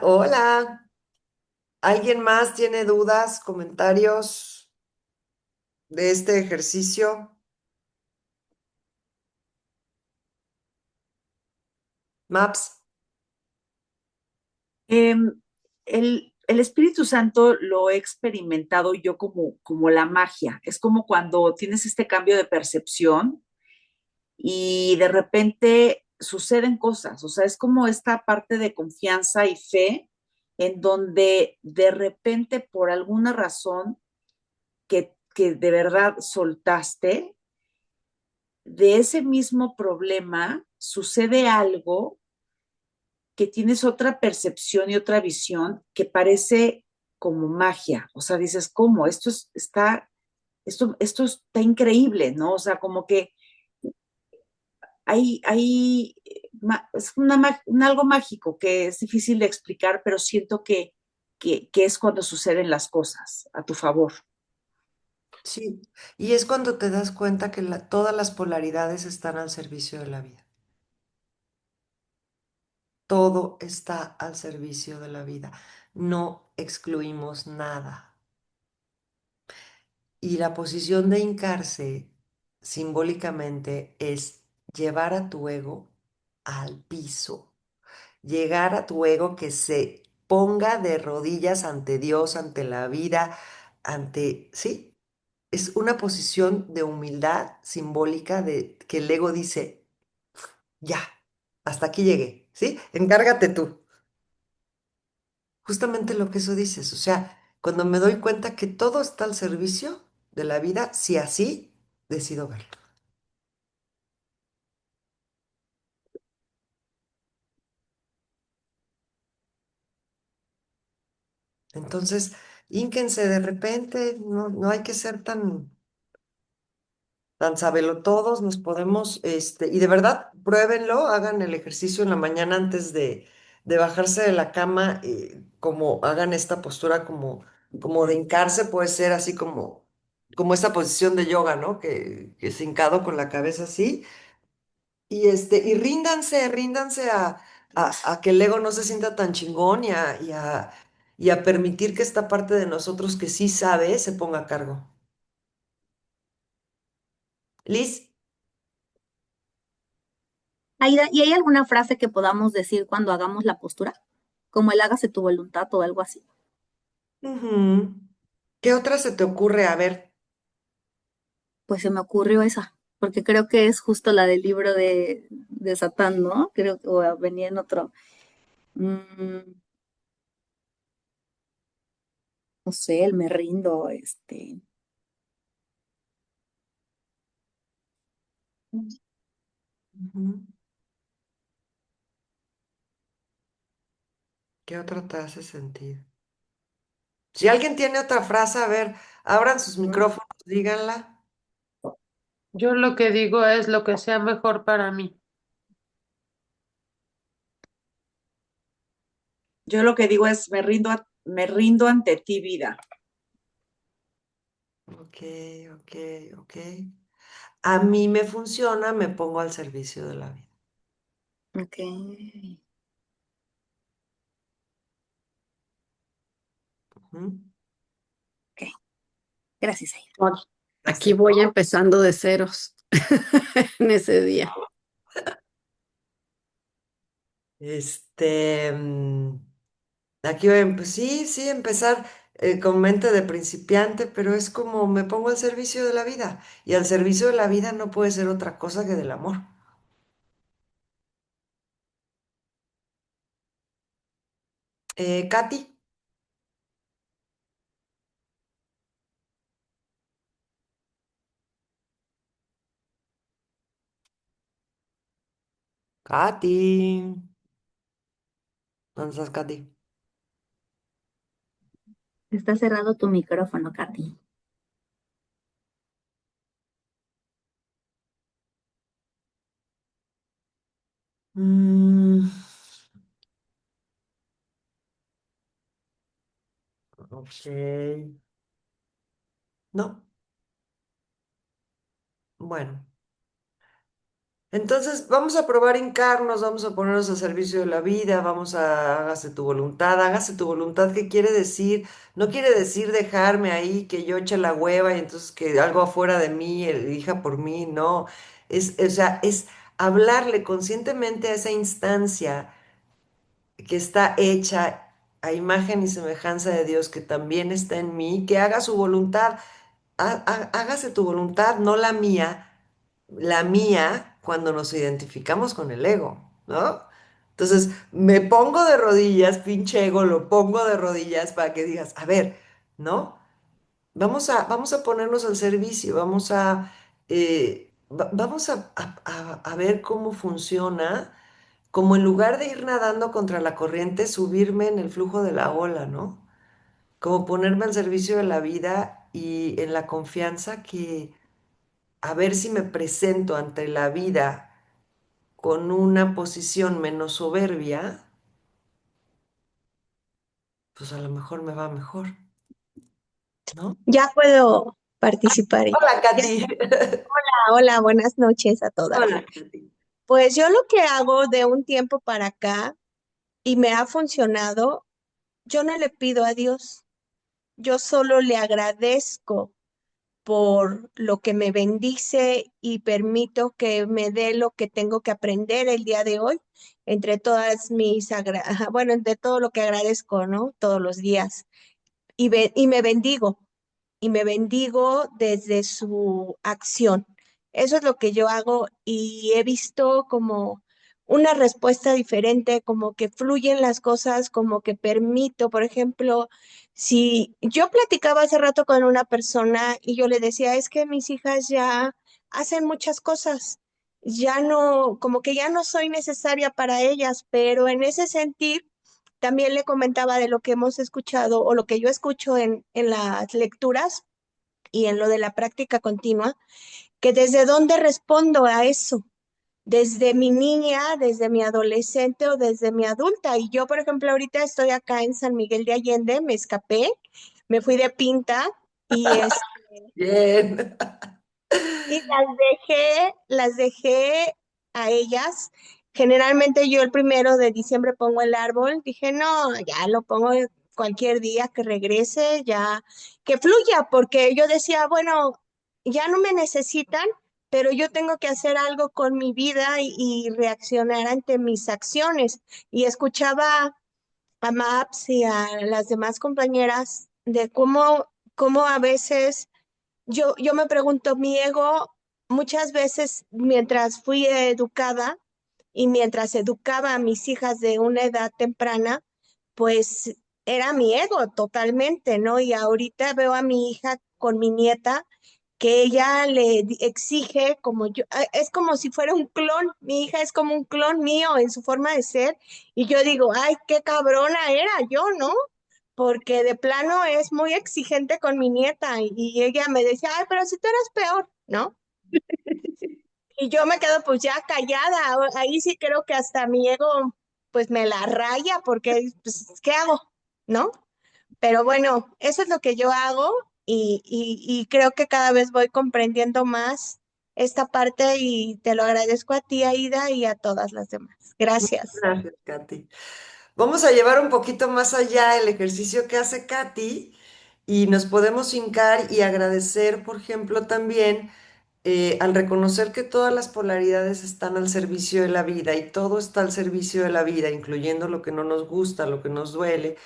Hola. ¿Alguien más tiene dudas, comentarios de este ejercicio? Maps. Em, el Espíritu Santo lo he experimentado yo como la magia. Es como cuando tienes este cambio de percepción y de repente suceden cosas. O sea, es como esta parte de confianza y fe en donde de repente por alguna razón que de verdad soltaste, de ese mismo problema sucede algo que tienes otra percepción y otra visión que parece como magia. O sea, dices, ¿cómo? Esto está increíble, ¿no? O sea, como que es un algo mágico que es difícil de explicar, pero siento que es cuando suceden las cosas a tu favor. Sí, y es cuando te das cuenta que todas las polaridades están al servicio de la vida. Todo está al servicio de la vida. No excluimos nada. Y la posición de hincarse simbólicamente es llevar a tu ego al piso, llegar a tu ego que se ponga de rodillas ante Dios, ante la vida, ¿sí? Es una posición de humildad simbólica de que el ego dice, ya, hasta aquí llegué, ¿sí? Encárgate tú. Justamente lo que eso dices, o sea, cuando me doy cuenta que todo está al servicio de la vida, si así decido verlo. Entonces, ínquense de repente, no hay que ser tan todos, nos podemos, y de verdad, pruébenlo, hagan el ejercicio en la mañana antes de bajarse de la cama, como hagan esta postura como de hincarse, puede ser así como esta posición de yoga, ¿no? Que es hincado con la cabeza así, y ríndanse a que el ego no se sienta tan chingón y a permitir que esta parte de nosotros que sí sabe se ponga a cargo. Liz. Aida, ¿y hay alguna frase que podamos decir cuando hagamos la postura? Como el hágase tu voluntad o algo así. Ujú. ¿Qué otra se te ocurre? A ver. Pues se me ocurrió esa, porque creo que es justo la del libro de Satán, ¿no? Creo que o venía en otro. Mm, no sé, el me rindo, Ujú. ¿Qué otra te hace sentir? Si alguien tiene otra frase, a ver, abran sus micrófonos, díganla. Yo lo que digo es lo que sea mejor para mí. Yo lo que digo es, me rindo ante ti, vida. Ok, ok, ok. A mí me funciona, me pongo al servicio de la vida. ok. Ujú. Ok, gracias, Aida. Bueno, aquí Así. voy empezando de ceros en ese día. Este, mm, aquí voy, pues sí, sí, empezar con mente de principiante, pero es como me pongo al servicio de la vida. Y al servicio de la vida no puede ser otra cosa que del amor. Katy. Katy. ¿Dónde estás, Katy? Está cerrado tu micrófono, Katy. Mm, ok. No, bueno. Entonces, vamos a probar hincarnos, vamos a ponernos al servicio de la vida, vamos a hágase tu voluntad, ¿qué quiere decir? No quiere decir dejarme ahí, que yo eche la hueva y entonces que algo afuera de mí elija por mí, no. O sea, es hablarle conscientemente a esa instancia que está hecha a imagen y semejanza de Dios, que también está en mí, que haga su voluntad. Hágase tu voluntad, no la mía cuando nos identificamos con el ego, ¿no? Entonces, me pongo de rodillas, pinche ego, lo pongo de rodillas para que digas, a ver, ¿no? Vamos a ponernos al servicio, vamos a ver cómo funciona, como en lugar de ir nadando contra la corriente, subirme en el flujo de la ola, ¿no? Como ponerme al servicio de la vida y en la confianza que a ver si me presento ante la vida con una posición menos soberbia, pues a lo mejor me va mejor, ¿no? Ya puedo participar. Hola, Ya Katy. hola, buenas noches a todas. Hola, Katy. Pues yo lo que hago de un tiempo para acá y me ha funcionado, yo no le pido a Dios, yo solo le agradezco por lo que me bendice y permito que me dé lo que tengo que aprender el día de hoy, entre todas bueno, entre todo lo que agradezco, ¿no? Todos los días. Y me bendigo desde su acción. Eso es lo que yo hago y he visto como una respuesta diferente, como que fluyen las cosas, como que permito, por ejemplo, si yo platicaba hace rato con una persona y yo le decía, es que mis hijas ya hacen muchas cosas, ya no, como que ya no soy necesaria para ellas, pero en ese sentido también le comentaba de lo que hemos escuchado o lo que yo escucho en las lecturas y en lo de la práctica continua, que desde dónde respondo a eso, desde mi niña, desde mi adolescente o desde mi adulta. Y yo, por ejemplo, ahorita estoy acá en San Miguel de Allende, me escapé, me fui de pinta y Bien. y las dejé a ellas. Generalmente yo el 1 de diciembre pongo el árbol. Dije, no, ya lo pongo cualquier día que regrese, ya que fluya, porque yo decía, bueno, ya no me necesitan, pero yo tengo que hacer algo con mi vida y reaccionar ante mis acciones. Y escuchaba a Maps y a las demás compañeras de cómo a veces yo me pregunto, mi ego, muchas veces mientras fui educada y mientras educaba a mis hijas de una edad temprana, pues era mi ego totalmente, ¿no? Y ahorita veo a mi hija con mi nieta que ella exige como yo, es como si fuera un clon, mi hija es como un clon mío en su forma de ser, y yo digo, ay, qué cabrona era yo, ¿no? Porque de plano es muy exigente con mi nieta y ella me decía, ay, pero si tú eres peor, ¿no? Y yo me quedo pues ya callada, ahí sí creo que hasta mi ego pues me la raya porque, pues, ¿qué hago? ¿No? Pero bueno, eso es lo que yo hago y creo que cada vez voy comprendiendo más esta parte y te lo agradezco a ti, Aida, y a todas las demás. Gracias. Gracias, Katy. Vamos a llevar un poquito más allá el ejercicio que hace Katy y nos podemos hincar y agradecer, por ejemplo, también al reconocer que todas las polaridades están al servicio de la vida y todo está al servicio de la vida, incluyendo lo que no nos gusta, lo que nos duele,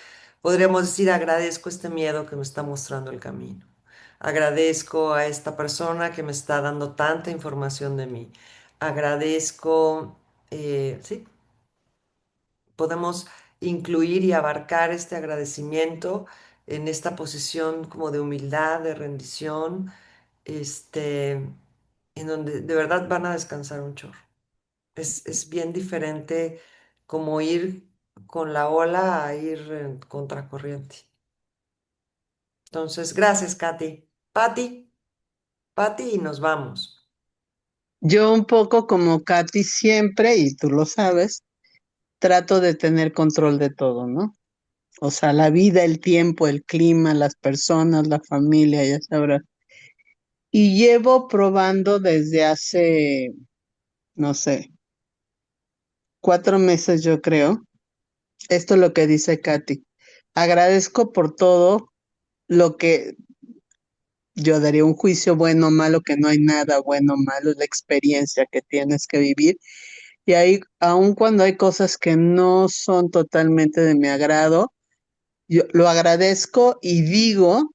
podríamos decir agradezco este miedo que me está mostrando el camino. Agradezco a esta persona que me está dando tanta información de mí. Agradezco, sí, podemos incluir y abarcar este agradecimiento en esta posición como de humildad, de rendición, este, en donde de verdad van a descansar un chorro. Es bien diferente como ir con la ola a ir en contracorriente. Entonces, gracias, Katy. Pati, y nos vamos. Yo un poco como Katy siempre, y tú lo sabes, trato de tener control de todo, ¿no? O sea, la vida, el tiempo, el clima, las personas, la familia, ya sabrás. Y llevo probando desde hace, no sé, 4 meses yo creo. Esto es lo que dice Katy. Agradezco por todo lo que yo daría un juicio bueno o malo, que no hay nada bueno o malo, es la experiencia que tienes que vivir. Y ahí, aun cuando hay cosas que no son totalmente de mi agrado, yo lo agradezco y digo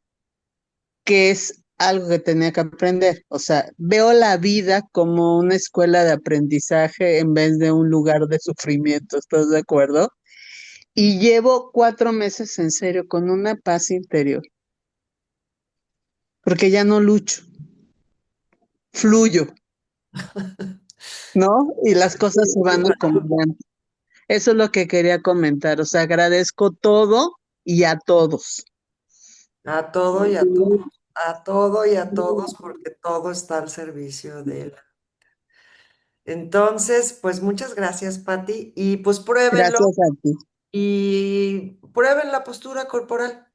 que es algo que tenía que aprender. O sea, veo la vida como una escuela de aprendizaje en vez de un lugar de sufrimiento, ¿estás de acuerdo? Y llevo 4 meses en serio con una paz interior, porque ya no lucho, fluyo, ¿no? Y las cosas se van acomodando. Eso es lo que quería comentar. O sea, agradezco todo y a todos. A todo y a todos. A todo y a todos, porque todo está al servicio de él. Entonces, pues muchas gracias, Patti, y pues pruébenlo Gracias a ti. y prueben la postura corporal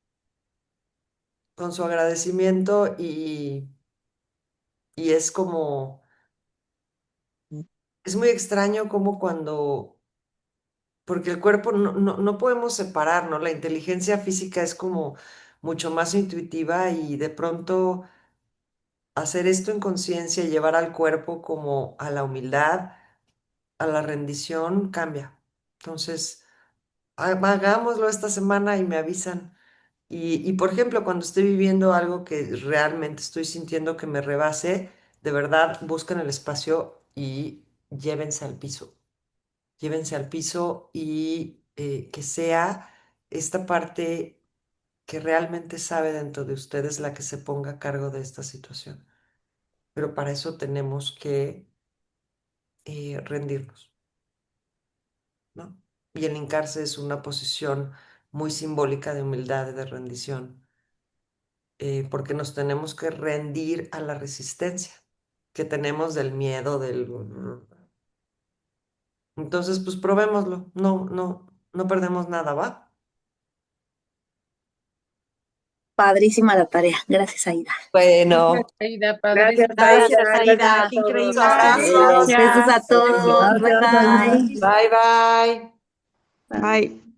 con su agradecimiento y es como, es muy extraño como cuando, porque el cuerpo no podemos separar, ¿no? La inteligencia física es como mucho más intuitiva y de pronto hacer esto en conciencia, llevar al cuerpo como a la humildad, a la rendición, cambia. Entonces, hagámoslo esta semana y me avisan. Y por ejemplo, cuando esté viviendo algo que realmente estoy sintiendo que me rebase, de verdad busquen el espacio y llévense al piso. Llévense al piso y que sea esta parte que realmente sabe dentro de ustedes la que se ponga a cargo de esta situación. Pero para eso tenemos que rendirnos, ¿no? Y el hincarse es una posición muy simbólica de humildad y de rendición, porque nos tenemos que rendir a la resistencia que tenemos del miedo, del... Entonces, pues probémoslo, no perdemos nada, ¿va? Padrísima la tarea. Gracias, Aida. Bueno, Aida, Gracias, padrísimo. Aida. Gracias, Aida, qué muchos increíble. abrazos. Besos a todos. Bye, Gracias, Aida. bye. Bye, bye. Bye.